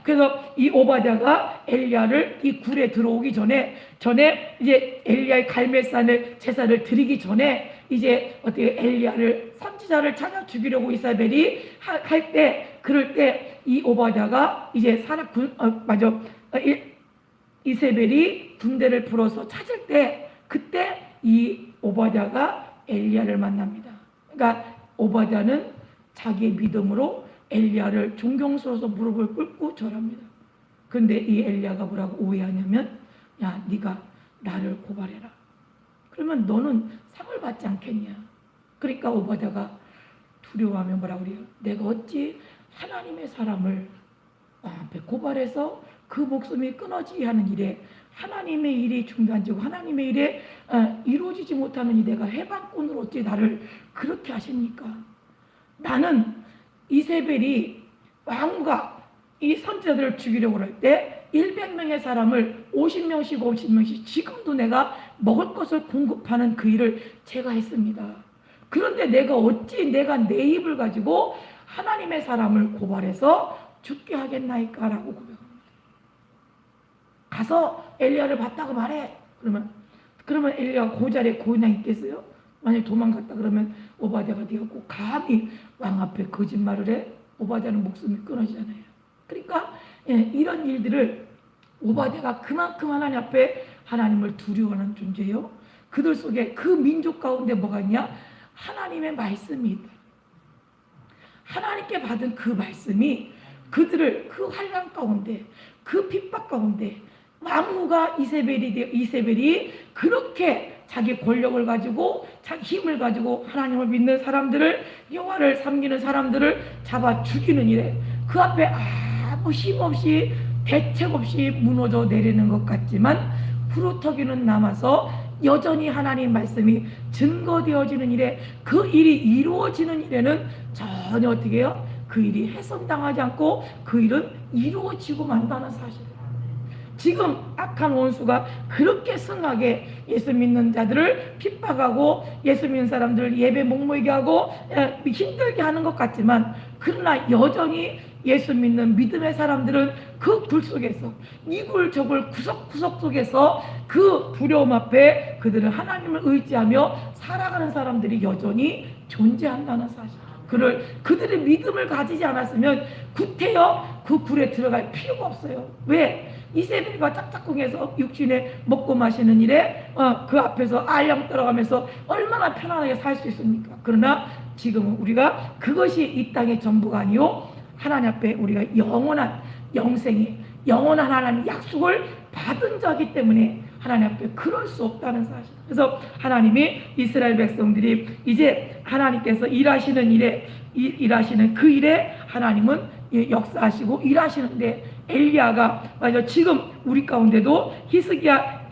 Speaker 1: 그래서 이 오바댜가 엘리야를 이 굴에 들어오기 전에 이제 엘리야의 갈멜산을 제사를 드리기 전에 이제 어떻게 엘리야를 선지자를 찾아 죽이려고 이사벨이 그럴 때 이 오바댜가 이제 이세벨이 군대를 풀어서 찾을 때 그때 이 오바댜가 엘리야를 만납니다. 그러니까 오바댜는 자기의 믿음으로 엘리야를 존경스러워서 무릎을 꿇고 절합니다. 근데 이 엘리야가 뭐라고 오해하냐면, 야, 네가 나를 고발해라. 그러면 너는 상을 받지 않겠냐. 그러니까 오바댜가 두려워하면 뭐라고 그래요? 내가 어찌 하나님의 사람을 앞에 고발해서 그 목숨이 끊어지게 하는 일에, 하나님의 일이 중단지고 하나님의 일에 이루어지지 못하는 이 내가 해방꾼으로 어찌 나를 그렇게 하십니까? 나는 이세벨이 왕과 이 선지자들을 죽이려고 할 때 100명의 사람을 50명씩 지금도 내가 먹을 것을 공급하는 그 일을 제가 했습니다. 그런데 내가 어찌 내가 내 입을 가지고 하나님의 사람을 고발해서 죽게 하겠나이까? 라고 고백합니다. 가서 엘리야를 봤다고 말해. 그러면 엘리야가 그 자리에 그냥 있겠어요? 만약에 도망갔다 그러면 오바댜가 네가 꼭 감히 왕 앞에 거짓말을 해? 오바댜는 목숨이 끊어지잖아요. 그러니까 이런 일들을 오바댜가 그만큼 하나님 앞에 하나님을 두려워하는 존재예요. 그들 속에 그 민족 가운데 뭐가 있냐? 하나님의 말씀이 있다. 하나님께 받은 그 말씀이 그들을 그 환난 가운데, 그 핍박 가운데, 왕후가 이세벨이 그렇게 자기 권력을 가지고 자기 힘을 가지고 하나님을 믿는 사람들을, 여호와를 섬기는 사람들을 잡아 죽이는 일에 그 앞에 아무 힘없이 대책 없이 무너져 내리는 것 같지만 후루터기는 남아서 여전히 하나님 말씀이 증거되어지는 일에, 그 일이 이루어지는 일에는 전혀 어떻게 해요? 그 일이 훼손당하지 않고 그 일은 이루어지고 만다는 사실. 지금 악한 원수가 그렇게 승하게 예수 믿는 자들을 핍박하고 예수 믿는 사람들을 예배 목모이게 하고 힘들게 하는 것 같지만, 그러나 여전히 예수 믿는 믿음의 사람들은 그 불 속에서, 이굴 저굴 구석구석 속에서 그 두려움 앞에 그들은 하나님을 의지하며 살아가는 사람들이 여전히 존재한다는 사실. 그들의 믿음을 가지지 않았으면 구태여 그 굴에 들어갈 필요가 없어요. 왜? 이세벨과 짝짝꿍해서 육신에 먹고 마시는 일에 그 앞에서 알령 떨어가면서 얼마나 편안하게 살 수 있습니까? 그러나 지금은 우리가 그것이 이 땅의 전부가 아니요, 하나님 앞에 우리가 영원한 영생이, 영원한 하나님 약속을 받은 자이기 때문에 하나님 앞에 그럴 수 없다는 사실. 그래서 하나님이 이스라엘 백성들이 이제 하나님께서 일하시는 일에, 일하시는 그 일에 하나님은 역사하시고 일하시는데, 엘리야가 맞아 지금 우리 가운데도 히스기야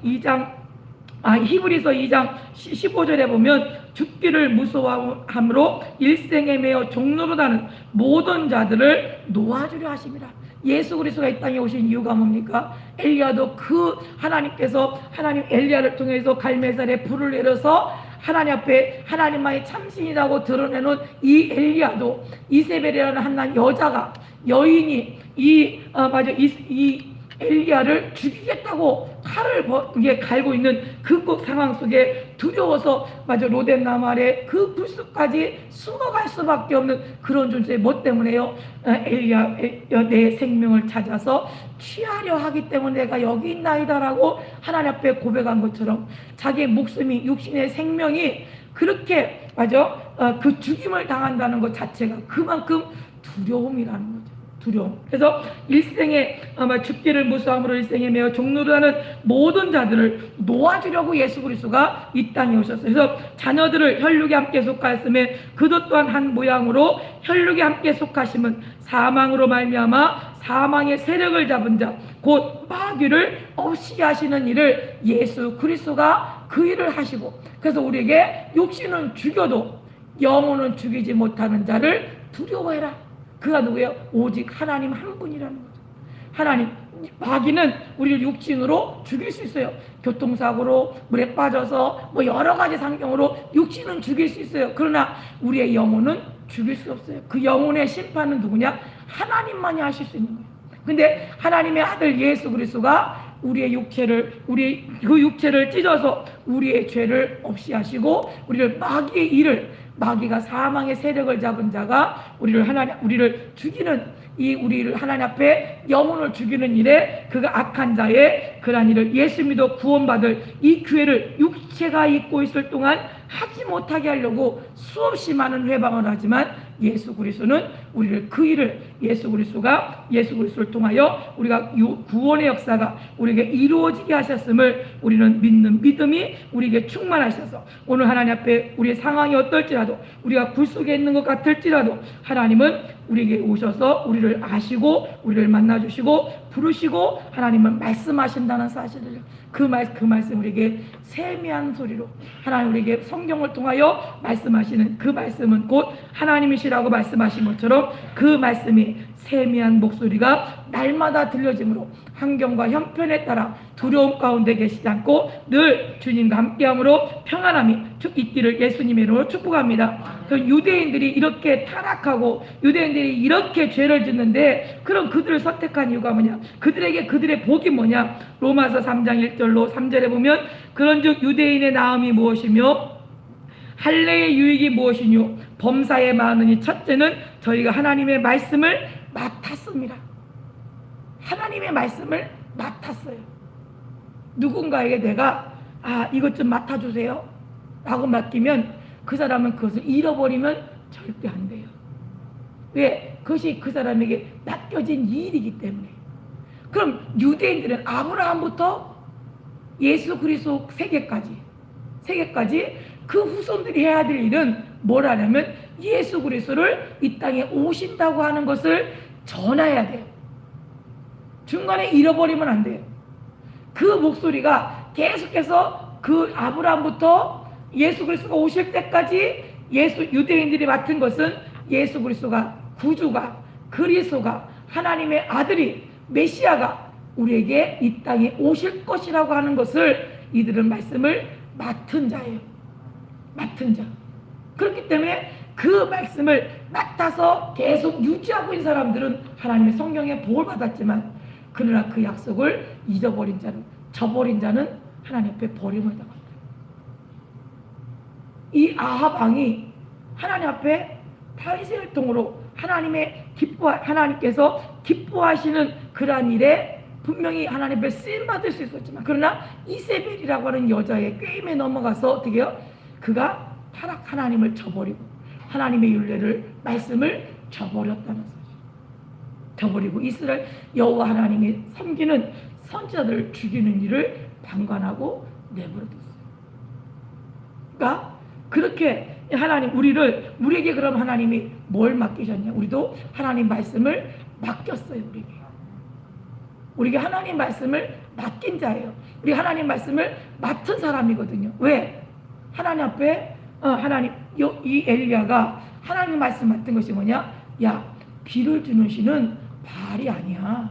Speaker 1: 2장 히브리서 2장 15절에 보면 죽기를 무서워함으로 일생에 매여 종로로 다는 모든 자들을 놓아주려 하십니다. 예수 그리스도가 이 땅에 오신 이유가 뭡니까? 엘리야도 그 하나님께서 하나님 엘리야를 통해서 갈멜살에 불을 내려서 하나님 앞에 하나님만이 참신이라고 드러내는 이 엘리야도 이세벨이라는 한 여자가, 여인이 이 엘리야를 죽이겠다고 칼을 갈고 있는 그 상황 속에 두려워서 로뎀나무 아래 그 불숲까지 숨어갈 수밖에 없는 그런 존재. 뭐 때문에요? 엘리야 내 생명을 찾아서 취하려 하기 때문에 내가 여기 있나이다라고 하나님 앞에 고백한 것처럼 자기의 목숨이, 육신의 생명이 그렇게 그 죽임을 당한다는 것 자체가 그만큼 두려움이라는 거죠. 두려움. 그래서 일생에 죽기를 무서워함으로 일생에 매어 종로로 하는 모든 자들을 놓아주려고 예수 그리스도가 이 땅에 오셨어요. 그래서 자녀들을 혈육에 함께 속하였음에 그도 또한 한 모양으로 혈육에 함께 속하심은 사망으로 말미암아 사망의 세력을 잡은 자 곧 마귀를 없이 하시는 일을 예수 그리스도가 그 일을 하시고, 그래서 우리에게 육신은 죽여도 영혼은 죽이지 못하는 자를 두려워해라. 그가 누구예요? 오직 하나님 한 분이라는 거죠. 하나님, 마귀는 우리를 육신으로 죽일 수 있어요. 교통사고로 물에 빠져서 여러 가지 상경으로 육신은 죽일 수 있어요. 그러나 우리의 영혼은 죽일 수 없어요. 그 영혼의 심판은 누구냐? 하나님만이 하실 수 있는 거예요. 근데 하나님의 아들 예수 그리스도가 우리의 육체를 찢어서 우리의 죄를 없이 하시고 우리를 마귀의 일을, 마귀가 사망의 세력을 잡은 자가 우리를 죽이는 우리를 하나님 앞에 영혼을 죽이는 일에 그가 악한 자의 그러한 일을 예수 믿어 구원받을 이 기회를 육체가 입고 있을 동안 하지 못하게 하려고 수없이 많은 회방을 하지만 예수 그리스도는 우리를 그 일을 예수 그리스도를 통하여 우리가 구원의 역사가 우리에게 이루어지게 하셨음을 우리는 믿는 믿음이 우리에게 충만하셔서 오늘 하나님 앞에 우리의 상황이 어떨지라도 우리가 굴 속에 있는 것 같을지라도 하나님은 우리에게 오셔서 우리를 아시고 우리를 만나주시고 부르시고 하나님은 말씀하신다는 사실을 그 말씀 우리에게 세미한 소리로 하나님 우리에게 성경을 통하여 말씀하시는 그 말씀은 곧 하나님이시라고 말씀하신 것처럼 그 말씀이 세미한 목소리가 날마다 들려지므로 환경과 형편에 따라 두려움 가운데 계시지 않고 늘 주님과 함께함으로 평안함이 있기를 예수님의 이름으로 축복합니다. 그 유대인들이 이렇게 타락하고 유대인들이 이렇게 죄를 짓는데 그럼 그들을 선택한 이유가 뭐냐? 그들에게 그들의 복이 뭐냐? 로마서 3장 1절로 3절에 보면 그런즉 유대인의 나음이 무엇이며 할례의 유익이 무엇이뇨? 범사에 많으니 첫째는 저희가 하나님의 말씀을 맡았습니다. 하나님의 말씀을 맡았어요. 누군가에게 내가 이것 좀 맡아주세요 라고 맡기면 그 사람은 그것을 잃어버리면 절대 안 돼요. 왜? 그것이 그 사람에게 맡겨진 일이기 때문에. 그럼 유대인들은 아브라함부터 예수 그리스도 세계까지 그 후손들이 해야 될 일은 뭐라냐면 예수 그리스도를 이 땅에 오신다고 하는 것을 전해야 돼요. 중간에 잃어버리면 안 돼요. 그 목소리가 계속해서 그 아브라함부터 예수 그리스도가 오실 때까지 유대인들이 맡은 것은 예수 그리스도가 구주가 그리스도가 하나님의 아들이 메시아가 우리에게 이 땅에 오실 것이라고 하는 것을 이들은 말씀을 맡은 자예요. 맡은 자. 그렇기 때문에 그 말씀을 맡아서 계속 유지하고 있는 사람들은 하나님의 성경에 복을 받았지만 그러나 그 약속을 잊어버린 자는 저버린 자는 하나님 앞에 버림을 당한다. 이 아합 왕이 하나님 앞에 다윗을 통으로 하나님께서 기뻐하시는 그러한 일에 분명히 하나님 앞에 쓰임 받을 수 있었지만 그러나 이세벨이라고 하는 여자의 꾀임에 넘어가서 어떻게 해요? 그가 하나님을 저버리고 하나님의 율례를 말씀을 저버렸다는 사실. 저버리고 이스라엘 여호와 하나님이 섬기는 선지자들을 죽이는 일을 방관하고 내버려뒀어요. 그러니까 그렇게 하나님 우리에게 그럼 하나님이 뭘 맡기셨냐? 우리도 하나님 말씀을 맡겼어요. 우리에게 하나님 말씀을 맡긴 자예요. 우리 하나님 말씀을 맡은 사람이거든요. 왜? 하나님 앞에 이 엘리야가 하나님 말씀 맡은 것이 뭐냐? 야, 비를 주는 신은 바알이 아니야.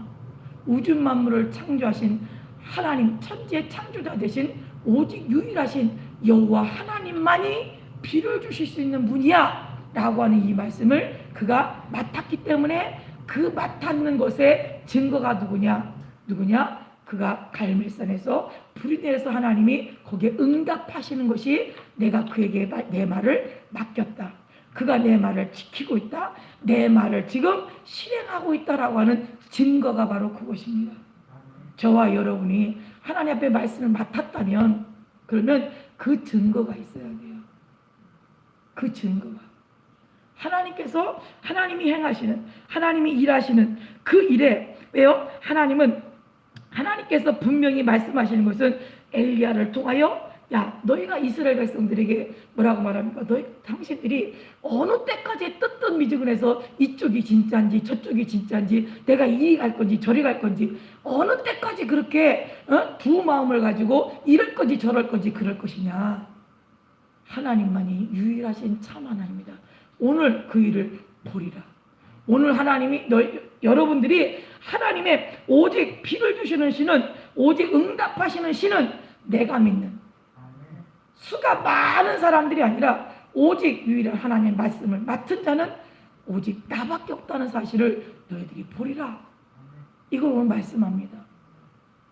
Speaker 1: 우주 만물을 창조하신 하나님 천지의 창조자 되신 오직 유일하신 여호와 하나님만이 비를 주실 수 있는 분이야 라고 하는 이 말씀을 그가 맡았기 때문에 그 맡았는 것의 증거가 누구냐? 그가 갈멜산에서 불이 내려서 하나님이 거기에 응답하시는 것이 내가 그에게 내 말을 맡겼다. 그가 내 말을 지키고 있다. 내 말을 지금 실행하고 있다라고 하는 증거가 바로 그것입니다. 저와 여러분이 하나님 앞에 말씀을 맡았다면 그러면 그 증거가 있어야 돼요. 그 증거가. 하나님께서 하나님이 행하시는 하나님이 일하시는 그 일에 왜요? 하나님께서 분명히 말씀하시는 것은 엘리야를 통하여 야 너희가 이스라엘 백성들에게 뭐라고 말합니까? 당신들이 어느 때까지 뜨뜻미지근해서 이쪽이 진짜인지 저쪽이 진짜인지 내가 이리 갈 건지 저리 갈 건지 어느 때까지 그렇게 두 마음을 가지고 이럴 건지 저럴 건지 그럴 것이냐? 하나님만이 유일하신 참 하나님입니다. 오늘 그 일을 보리라. 오늘 하나님이 여러분들이 하나님의 오직 비를 주시는 신은 오직 응답하시는 신은 내가 믿는 수가 많은 사람들이 아니라 오직 유일한 하나님의 말씀을 맡은 자는 오직 나밖에 없다는 사실을 너희들이 보리라. 이걸 오늘 말씀합니다.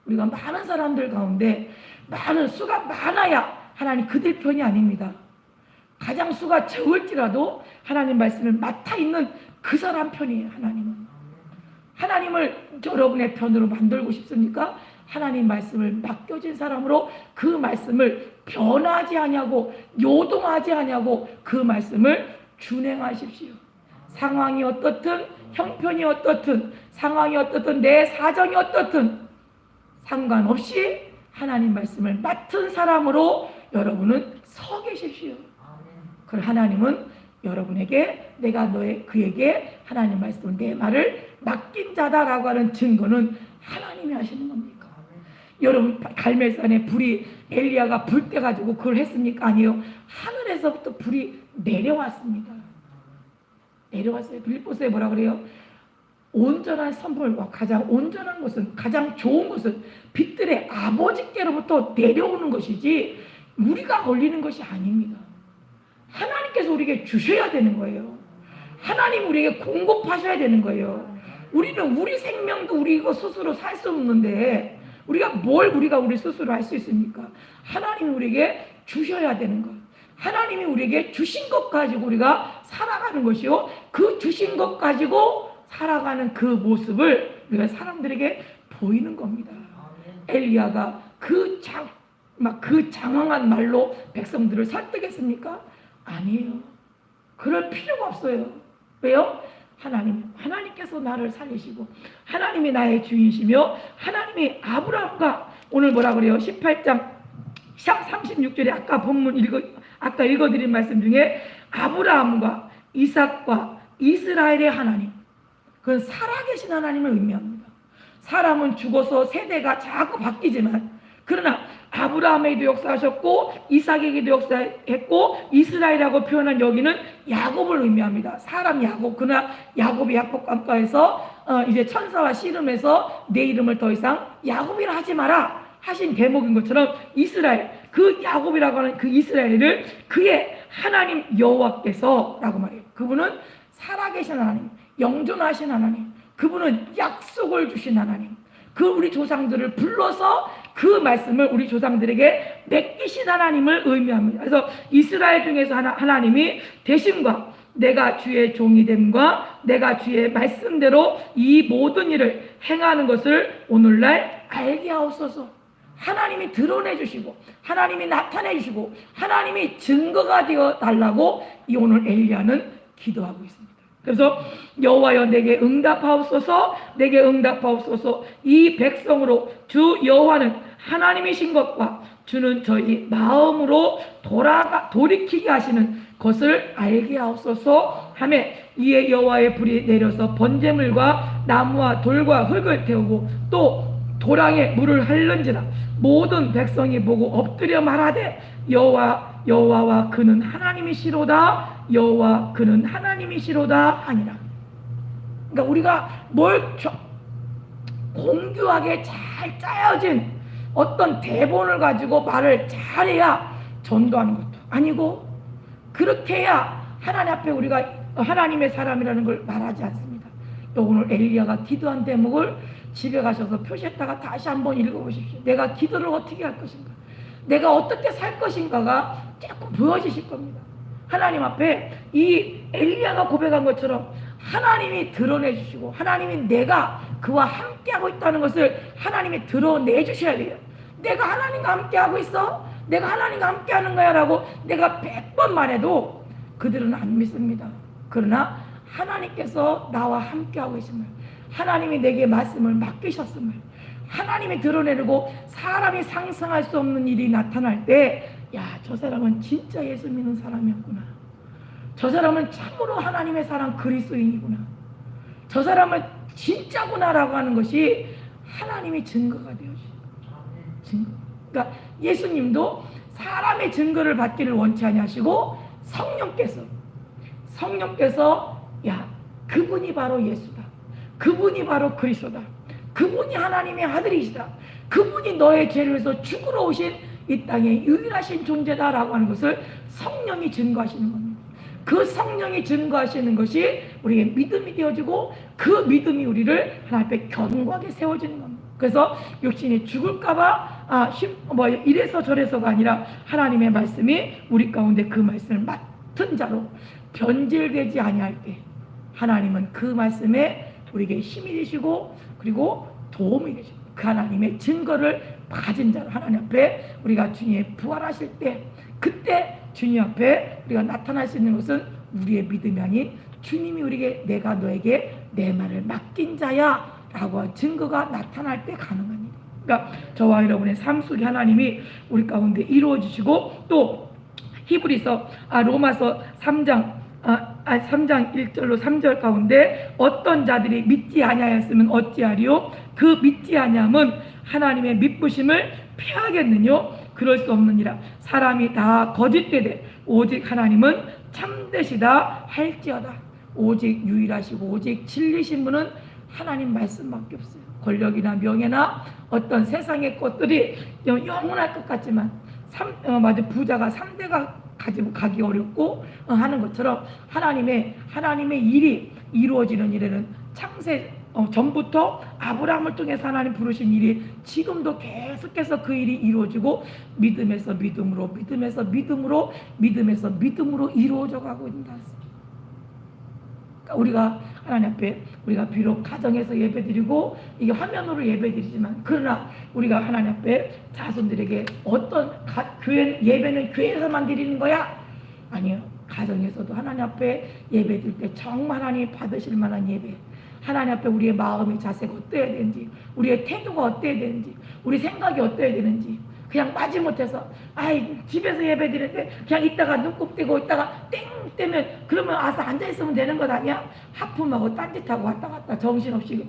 Speaker 1: 우리가 많은 사람들 가운데 많은 수가 많아야 하나님 그들 편이 아닙니다. 가장 수가 적을지라도 하나님 말씀을 맡아 있는 그 사람 편이에요. 하나님을 여러분의 편으로 만들고 싶습니까? 하나님 말씀을 맡겨진 사람으로 그 말씀을 변하지 아니하고 요동하지 아니하고 그 말씀을 준행하십시오. 상황이 어떻든 형편이 어떻든 상황이 어떻든 내 사정이 어떻든 상관없이 하나님 말씀을 맡은 사람으로 여러분은 서 계십시오. 그럼 하나님은 여러분에게 내가 그에게 하나님 말씀을 내 말을 맡긴 자다라고 하는 증거는 하나님이 하시는 겁니까? 여러분 갈멜산에 불이 엘리야가 불 때 가지고 그걸 했습니까? 아니요. 하늘에서부터 불이 내려왔습니다. 내려왔어요. 빌립보서에 뭐라 그래요? 온전한 선물과 가장 온전한 것은 가장 좋은 것은 빛들의 아버지께로부터 내려오는 것이지 우리가 걸리는 것이 아닙니다. 하나님께서 우리에게 주셔야 되는 거예요. 하나님 우리에게 공급하셔야 되는 거예요. 우리는 우리 생명도 우리 이거 스스로 살 수 없는데 우리가 우리 스스로 할 수 있습니까? 하나님이 우리에게 주셔야 되는 것. 하나님이 우리에게 주신 것 가지고 우리가 살아가는 것이요. 그 주신 것 가지고 살아가는 그 모습을 우리가 사람들에게 보이는 겁니다. 엘리야가 그 장황한 말로 백성들을 설득했습니까? 아니에요. 그럴 필요가 없어요. 왜요? 하나님께서 나를 살리시고 하나님이 나의 주인이시며 하나님이 아브라함과 오늘 뭐라 그래요? 18장 36절에 아까 읽어드린 말씀 중에 아브라함과 이삭과 이스라엘의 하나님, 그건 살아계신 하나님을 의미합니다. 사람은 죽어서 세대가 자꾸 바뀌지만 그러나 아브라함에게도 역사하셨고 이삭에게도 역사했고 이스라엘이라고 표현한 여기는 야곱을 의미합니다. 사람 야곱. 그러나 야곱이 약복강가에서 이제 천사와 씨름해서 내 이름을 더 이상 야곱이라 하지 마라 하신 대목인 것처럼 이스라엘, 그 야곱이라고 하는 그 이스라엘을 그의 하나님 여호와께서라고 말해요. 그분은 살아계신 하나님, 영존하신 하나님, 그분은 약속을 주신 하나님, 그 우리 조상들을 불러서 그 말씀을 우리 조상들에게 맡기신 하나님을 의미합니다. 그래서 이스라엘 중에서 하나님이 대신과 내가 주의 종이 됨과 내가 주의 말씀대로 이 모든 일을 행하는 것을 오늘날 알게 하옵소서. 하나님이 드러내 주시고 하나님이 나타내 주시고 하나님이 증거가 되어 달라고 이 오늘 엘리야는 기도하고 있습니다. 그래서 여호와여 내게 응답하옵소서, 내게 응답하옵소서. 이 백성으로 주 여호와는 하나님이신 것과 주는 저희 마음으로 돌이키게 하시는 것을 알게 하옵소서 하며 이에 여호와의 불이 내려서 번제물과 나무와 돌과 흙을 태우고 또 도랑에 물을 흘른지라 모든 백성이 보고 엎드려 말하되 여호와와 그는 하나님이시로다, 여호와 그는 하나님이시로다 하니라. 그러니까 우리가 공교하게 잘 짜여진 어떤 대본을 가지고 말을 잘해야 전도하는 것도 아니고 그렇게 해야 하나님 앞에 우리가 하나님의 사람이라는 걸 말하지 않습니다. 오늘 엘리야가 기도한 대목을 집에 가셔서 표시했다가 다시 한번 읽어보십시오. 내가 기도를 어떻게 할 것인가, 내가 어떻게 살 것인가가 조금 보여지실 겁니다. 하나님 앞에 이 엘리야가 고백한 것처럼 하나님이 드러내 주시고 하나님이 내가 그와 함께하고 있다는 것을 하나님이 드러내 주셔야 돼요. 내가 하나님과 함께하고 있어? 내가 하나님과 함께하는 거야 라고 내가 100번 말해도 그들은 안 믿습니다. 그러나 하나님께서 나와 함께하고 있음을, 하나님이 내게 말씀을 맡기셨음을 하나님이 드러내고 사람이 상상할 수 없는 일이 나타날 때, 야, 저 사람은 진짜 예수 믿는 사람이었구나, 저 사람은 참으로 하나님의 사랑 그리스도인이구나, 저 사람은 진짜구나 라고 하는 것이 하나님의 증거가 되어집니다. 증거. 그러니까 예수님도 사람의 증거를 받기를 원치 아니하시고 성령께서 야, 그분이 바로 예수다, 그분이 바로 그리스도다, 그분이 하나님의 아들이시다, 그분이 너의 죄를 위해서 죽으러 오신 이 땅의 유일하신 존재다라고 하는 것을 성령이 증거하시는 겁니다. 그 성령이 증거하시는 것이 우리의 믿음이 되어지고 그 믿음이 우리를 하나님 앞에 견고하게 세워지는 겁니다. 그래서 육신이 죽을까봐 이래서 저래서가 아니라 하나님의 말씀이 우리 가운데 그 말씀을 맡은 자로 변질되지 아니할 때 하나님은 그 말씀에 우리에게 힘이 되시고 그리고 도움이 되십니다. 그 하나님의 증거를 가진 자로 하나님 앞에 우리가 주님이 부활하실 때 그때 주님 앞에 우리가 나타날 수 있는 것은 우리의 믿음이 아닌 주님이 우리에게 내가 너에게 내 말을 맡긴 자야 라고 한 증거가 나타날 때 가능한 일이에요. 그러니까 저와 여러분의 삶 속에 하나님이 우리 가운데 이루어 주시고 또 히브리서 로마서 3장 1절로 3절 가운데 어떤 자들이 믿지 아니하였으면 어찌하리요 그 믿지 아니함은 하나님의 믿부심을 피하겠느뇨 그럴 수 없느니라 사람이 다 거짓되되 오직 하나님은 참되시다 할지어다 오직 유일하시고 오직 진리신 분은 하나님 말씀밖에 없어요. 권력이나 명예나 어떤 세상의 것들이 영원할 것 같지만 부자가 3대가 가지고 가기 어렵고 하는 것처럼 하나님의 일이 이루어지는 일에는 창세 전부터 아브라함을 통해서 하나님 부르신 일이 지금도 계속해서 그 일이 이루어지고 믿음에서 믿음으로 믿음에서 믿음으로 믿음에서 믿음으로 이루어져 가고 있다. 그러니까 우리가 하나님 앞에 우리가 비록 가정에서 예배드리고 이게 화면으로 예배드리지만 그러나 우리가 하나님 앞에 자손들에게 어떤 예배는 교회에서만 드리는 거야? 아니요. 가정에서도 하나님 앞에 예배드릴 때 정말 하나님 받으실 만한 예배 하나님 앞에 우리의 마음의 자세가 어때야 되는지 우리의 태도가 어때야 되는지 우리 생각이 어때야 되는지 그냥 마지못해서 집에서 예배드리는데 그냥 있다가 눈곱 떼고 있다가 땡 떼면 그러면 와서 앉아있으면 되는 것 아니야? 하품하고 딴짓하고 왔다 갔다 정신없이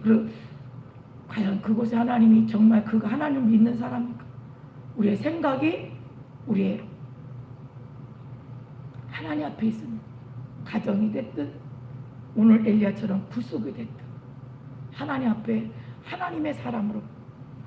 Speaker 1: 과연 그곳에 하나님이 정말 그거 하나님 믿는 사람입니까? 우리의 생각이 우리의 하나님 앞에 있으면 가정이 됐든 오늘 엘리야처럼 구속이 됐든 하나님 앞에 하나님의 사람으로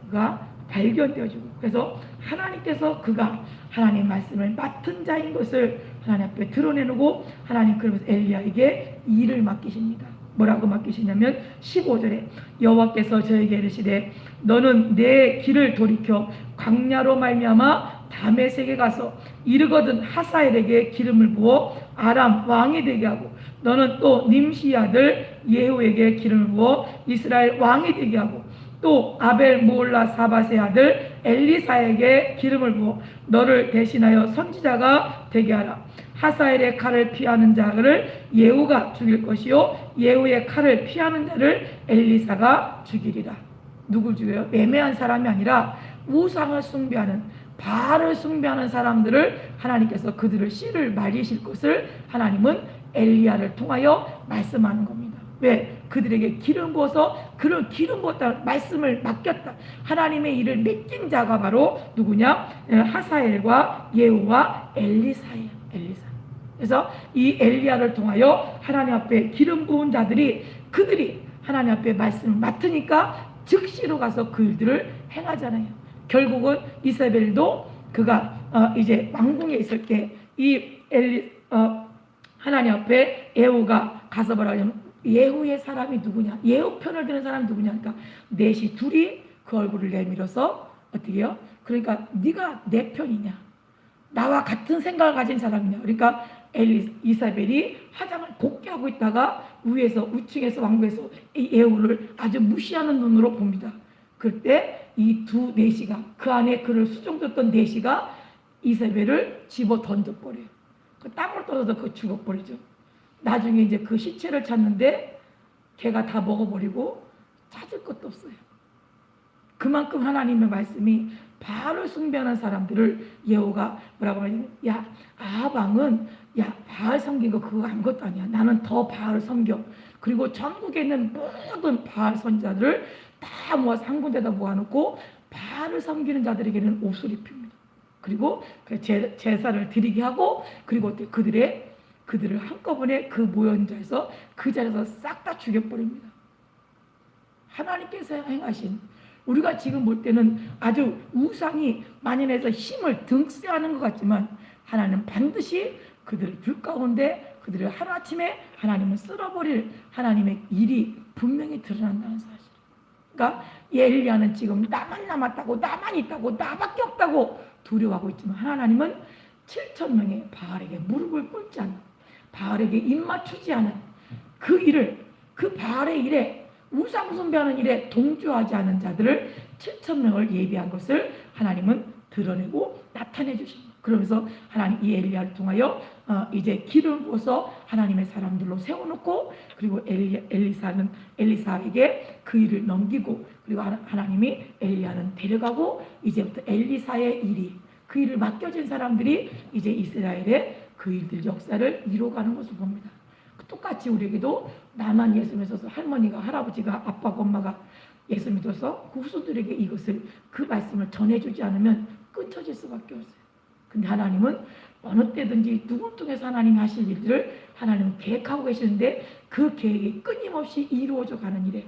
Speaker 1: 그가 발견되어지고 그래서 하나님께서 그가 하나님의 말씀을 맡은 자인 것을 하나님 앞에 드러내고 하나님 그러면서 엘리야에게 일을 맡기십니다. 뭐라고 맡기시냐면 15절에 여호와께서 저에게 이르시되 너는 내 길을 돌이켜 광야로 말미암아 다메섹에 가서 이르거든 하사엘에게 기름을 부어 아람 왕이 되게 하고 너는 또 님시 아들 예후에게 기름을 부어 이스라엘 왕이 되게 하고 또 아벨 모올라 사밧의 아들 엘리사에게 기름을 부어 너를 대신하여 선지자가 되게 하라. 하사엘의 칼을 피하는 자를 예후가 죽일 것이요 예후의 칼을 피하는 자를 엘리사가 죽이리라. 누굴 죽여요? 애매한 사람이 아니라 우상을 숭배하는 바알을 숭배하는 사람들을 하나님께서 그들을 씨를 말리실 것을 하나님은 엘리야를 통하여 말씀하는 겁니다. 왜? 그들에게 기름 부어서 그런 기름 부었다 말씀을 맡겼다. 하나님의 일을 맡긴 자가 바로 누구냐? 하사엘과 예후와 엘리사예요. 엘리사. 그래서 이 엘리야를 통하여 하나님 앞에 기름 부은 자들이 그들이 하나님 앞에 말씀을 맡으니까 즉시로 가서 그 일들을 행하잖아요. 결국은 이세벨도 그가 이제 왕궁에 있을 때 이 하나님 앞에 예후가 가서 뭐라 하냐면 예후의 사람이 누구냐? 예후 편을 드는 사람이 누구냐? 그러니까 둘이 그 얼굴을 내밀어서 어떻게 해요? 그러니까 네가 내 편이냐? 나와 같은 생각을 가진 사람이냐? 그러니까 이사벨이 화장을 곱게 하고 있다가 우층에서 왕궁에서 이 예후를 아주 무시하는 눈으로 봅니다. 그때 이 두 내시가 그 안에 그를 수종줬던 내시가 이사벨을 집어 던져버려요. 그 땅으로 떨어져서 그 죽어버리죠. 나중에 이제 그 시체를 찾는데 걔가 다 먹어버리고 찾을 것도 없어요. 그만큼 하나님의 말씀이 바알을 숭배하는 사람들을 예후가 뭐라고 하냐면 야 아합 야 바알 섬긴 거 그거 아무것도 아니야. 나는 더 바알을 섬겨. 그리고 전국에 있는 모든 바알 선지자들을 다 모아서 한 군데다 모아놓고 바알을 섬기는 자들에게는 옷을 입힙니다. 그리고 제사를 드리게 하고 그리고 그들을 한꺼번에 그 모여있는 자에서 그 자리에서 싹 다 죽여버립니다. 하나님께서 행하신 우리가 지금 볼 때는 아주 우상이 만연해서 힘을 등세하는 것 같지만 하나님은 반드시 그들을 불 가운데 그들을 하루아침에 하나님은 쓸어버릴 하나님의 일이 분명히 드러난다는 사실. 그러니까 엘리야는 지금 나만 남았다고 나만 있다고 나밖에 없다고 두려워하고 있지만 하나님은 7,000명의 바알에게 무릎을 꿇지 않는 바알에게 입 맞추지 않은 그 일을 그 바알의 일에 우상 숭배하는 일에 동조하지 않은 자들을 7,000명을 예비한 것을 하나님은 드러내고 나타내 주십니다. 그러면서 하나님 이 엘리야를 통하여 이제 기름을 부어서 하나님의 사람들로 세워놓고, 그리고 엘리사에게 그 일을 넘기고, 그리고 하나님이 엘리야는 데려가고, 이제부터 엘리사의 일이, 그 일을 맡겨진 사람들이 이제 이스라엘의 그 일들 역사를 이루어가는 것을 봅니다. 똑같이 우리에게도 나만 예수 믿어서 할머니가, 할아버지가, 아빠가, 엄마가 예수 믿어서 그 후손들에게 이것을, 그 말씀을 전해주지 않으면 끊쳐질 수밖에 없어요. 근데 하나님은 어느 때든지 누구 통해서 하나님이 하실 일들을 하나님은 계획하고 계시는데, 그 계획이 끊임없이 이루어져 가는 일에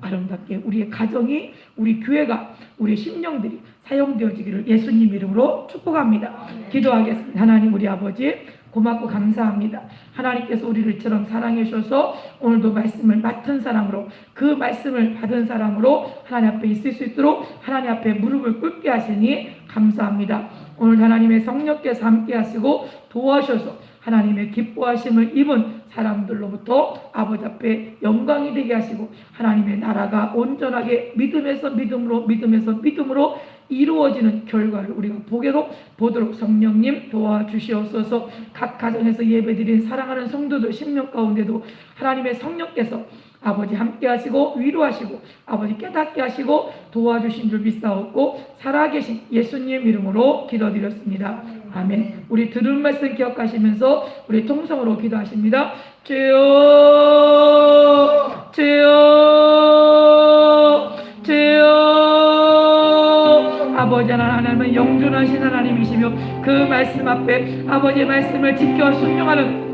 Speaker 1: 아름답게 우리의 가정이, 우리 교회가, 우리 심령들이 사용되어지기를 예수님 이름으로 축복합니다. 기도하겠습니다. 하나님 우리 아버지 고맙고 감사합니다. 하나님께서 우리를 이처럼 사랑해 주셔서 오늘도 말씀을 맡은 사람으로, 그 말씀을 받은 사람으로 하나님 앞에 있을 수 있도록 하나님 앞에 무릎을 꿇게 하시니 감사합니다. 오늘 하나님의 성령께서 함께 하시고 도와주셔서 하나님의 기뻐하심을 입은 사람들로부터 아버지 앞에 영광이 되게 하시고, 하나님의 나라가 온전하게 믿음에서 믿음으로, 믿음에서 믿음으로 이루어지는 결과를 우리가 보도록 성령님 도와주시옵소서. 각 가정에서 예배드린 사랑하는 성도들 심령 가운데도 하나님의 성령께서 아버지 함께 하시고 위로하시고 아버지 깨닫게 하시고 도와주신 줄 믿사옵고, 살아계신 예수님 이름으로 기도드렸습니다. 아멘. 우리 들은 말씀 기억하시면서 우리 통성으로 기도하십니다. 주여, 주여, 주여. 아버지 하나님은 영존하신 하나님이시며, 그 말씀 앞에 아버지의 말씀을 지켜 순종하는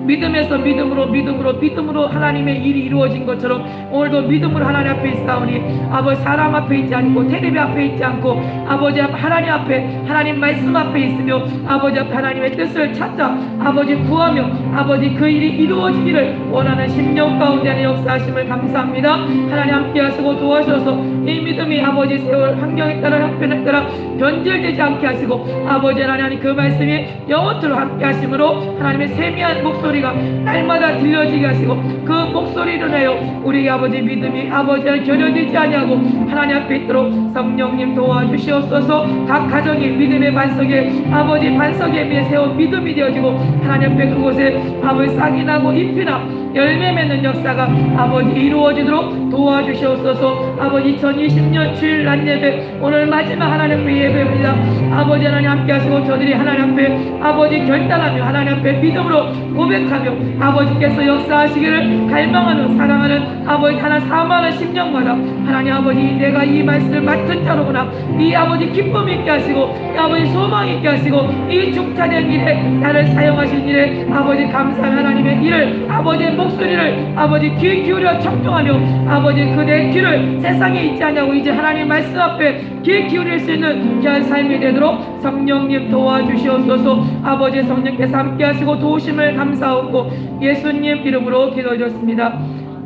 Speaker 1: 믿음에서 믿음으로 하나님의 일이 이루어진 것처럼 오늘도 믿음으로 하나님 앞에 있사오니, 아버지 사람 앞에 있지 않고 텔레비 앞에 있지 않고 아버지 앞에, 하나님 앞에, 하나님 말씀 앞에 있으며 아버지 앞에 하나님의 뜻을 찾자 아버지 구하며 아버지 그 일이 이루어지기를 원하는 심령 가운데 하는 역사하심을 감사합니다. 하나님 함께 하시고 도와주셔서 이 믿음이 아버지 세월 환경에 따라 형편에 따라 변질되지 않게 하시고, 아버지 하나님 그 말씀이 영원토록 함께 하심으로 하나님의 세미한 목소리가 날마다 들려지게 하시고, 그 목소리를 내어 우리 아버지 믿음이 아버지를 겨려지지 아니하고 하나님 앞에 있도록 성령님 도와주시옵소서. 각 가정이 믿음의 반석에 아버지 반석에 비해 세운 믿음이 되어지고, 하나님 앞에 그곳에 아버지 싹이 나고 잎이 나 열매 맺는 역사가 아버지 이루어지도록 도와주시옵소서. 아버지 2020년 주일 낮 예배 오늘 마지막 하나님 앞에 예배입니다. 아버지 하나님 함께 하시고 저들이 하나님 앞에 아버지 결단하며 하나님 앞에 믿음으로 고백하며 아버지께서 역사하시기를 갈망하는 사랑하는 아버지 하나 사모하는 심령마다 하나님 아버지 내가 이 말씀을 맡은 자로구나, 이 아버지 기쁨 있게 하시고 이 아버지 소망 있게 하시고 이 중차된 일에 나를 사용하신 일에 아버지 감사한 하나님의 일을 아버지의 목소리를 아버지 귀 기울여 청중하며 아버지 그대의 귀를 세상에 있지 않냐고 이제 하나님 말씀 앞에 귀 기울일 수 있는 귀한 삶이 되도록 성령님 도와주시옵소서. 아버지 성령께서 함께 하시고 도우심을 감사하고 예수님 이름으로 기도드렸습니다.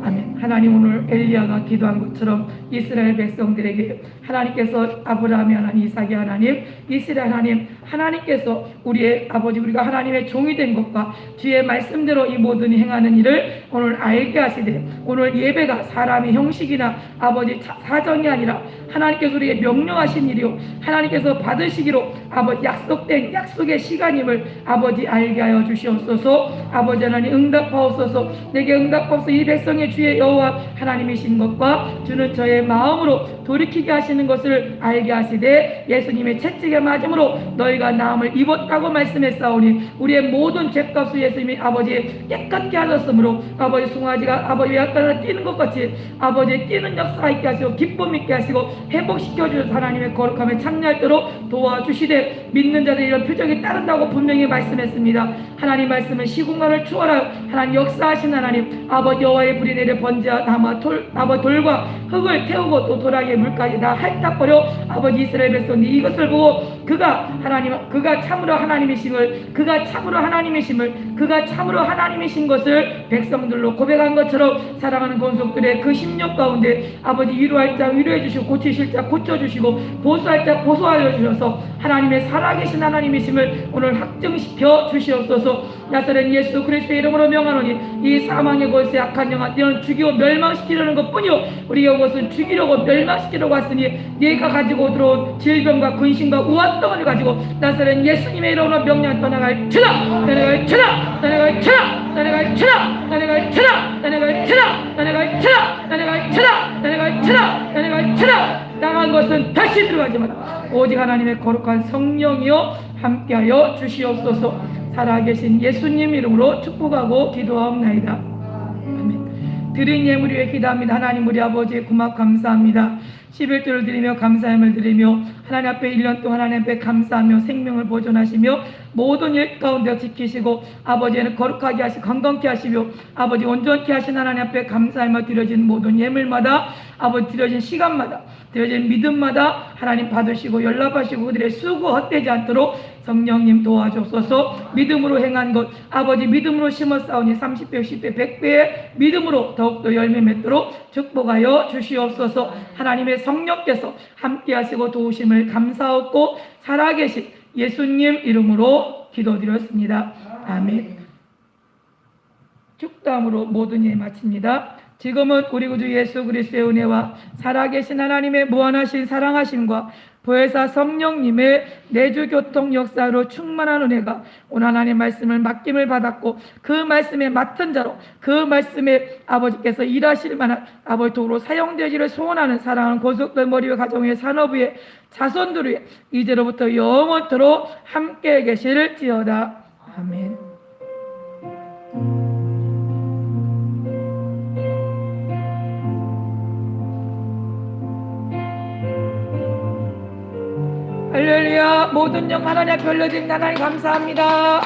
Speaker 1: 아멘. 하나님 오늘 엘리야가 기도한 것처럼 이스라엘 백성들에게 하나님께서 아브라함의 하나님, 이삭의 하나님, 이스라엘 하나님, 하나님께서 우리의 아버지 우리가 하나님의 종이 된 것과 주의 말씀대로 이 모든 행하는 일을 오늘 알게 하시되, 오늘 예배가 사람의 형식이나 아버지 사정이 아니라 하나님께서 우리에게 명령하신 일이요 하나님께서 받으시기로 아버지 약속된 약속의 시간임을 아버지 알게 하여 주시옵소서. 아버지 하나님 응답하옵소서. 내게 응답하옵소서. 이 백성의 주의 여호와 하나님이신 것과 주는 저의 마음으로 돌이키게 하시는 것을 알게 하시되, 예수님의 채찍에 맞음으로 너희가 나음을 입었다고 말씀했사오니 우리의 모든 죄값을 예수님이 아버지 깨끗게 하셨으므로 아버지 송아지가 아버지 약간을 뛰는 것 같이 아버지 뛰는 역사가 있게 하시고 기쁨 있게 하시고 회복시켜 주셔서 하나님의 거룩함에 참여하도록 도와주시되, 믿는 자들이 이런 표적이 따른다고 분명히 말씀했습니다. 하나님 말씀은 시공간을 추월하여 하나님 역사하신 하나님 아버지 여호와의 불이 내려 번지와 나무 돌과 흙을 태우고 또 도랑의 물까지 다 핥아버려 아버지 이스라엘 백성이 이것을 보고 그가 참으로 하나님이심을 그가 참으로 하나님이신 것을 백성들로 고백한 것처럼 사랑하는 권속들의 그 심령 가운데 아버지 위로할 자 위로해 주시고 고치실 자 고쳐주시고 보수할 자 보수하여 주셔서 하나님의 살아계신 하나님이심을 오늘 확증시켜 주시옵소서. 나사렛 예수 그리스도의 이름으로 명하노니 이 사망의 권세 악한 영혼 뛰어난 너는 죽이고 멸망시키려는 것뿐이요 우리가 그것은 죽이려고 멸망시키려고 왔으니 네가 가지고 들어온 질병과 근심과 우환덩어리를 가지고 나사렛 예수님의 이름으로 명령 떠나갈지라 떠나갈지라 떠나갈지라 떠나갈지라 떠나갈지라 떠나갈지라 떠나갈지라 떠나갈지라 떠나갈지라 떠나갈지라 당한 것은 다시 들어가지 마라. 오직 하나님의 거룩한 성령이여 함께하여 주시옵소서. 살아계신 예수님 이름으로 축복하고 기도하옵나이다. 아멘. 드린 예물 위에 기도합니다. 하나님 우리 아버지 고맙 감사합니다. 11조를 드리며 감사함을 드리며 하나님 앞에 1년 동안 하나님 앞에 감사하며 생명을 보존하시며 모든 일 가운데 지키시고 아버지는 거룩하게 하시고 건강케 하시며 아버지 온전케 하신 하나님 앞에 감사하며 드려진 모든 예물마다 아버지 드려진 시간마다 드려진 믿음마다 하나님 받으시고 연락하시고 그들의 수고 헛되지 않도록 성령님 도와주옵소서. 믿음으로 행한 것 아버지 믿음으로 심어 싸우니 30배 60배 100배의 믿음으로 더욱더 열매 맺도록 축복하여 주시옵소서. 하나님의 성령께서 함께 하시고 도우심을 감사하고 살아계신 예수님 이름으로 기도드렸습니다. 아멘. 축담으로 모든 일 마칩니다. 지금은 우리 구주 예수 그리스도의 은혜와 살아계신 하나님의 무한하신 사랑하심과 보혜사 성령님의 내주교통 역사로 충만한 은혜가 오늘 하나님의 말씀을 맡김을 받았고 그 말씀에 맡은 자로 그 말씀에 아버지께서 일하실 만한 아버지 도로 사용되기를 소원하는 사랑하는 고속들 머리와 가정의 산업의 자손들 위해 이제로부터 영원토록 함께 계실지어다. 아멘. 할렐루야. 모든 영 하나님 앞에 올려드립니다. 하나님 감사합니다.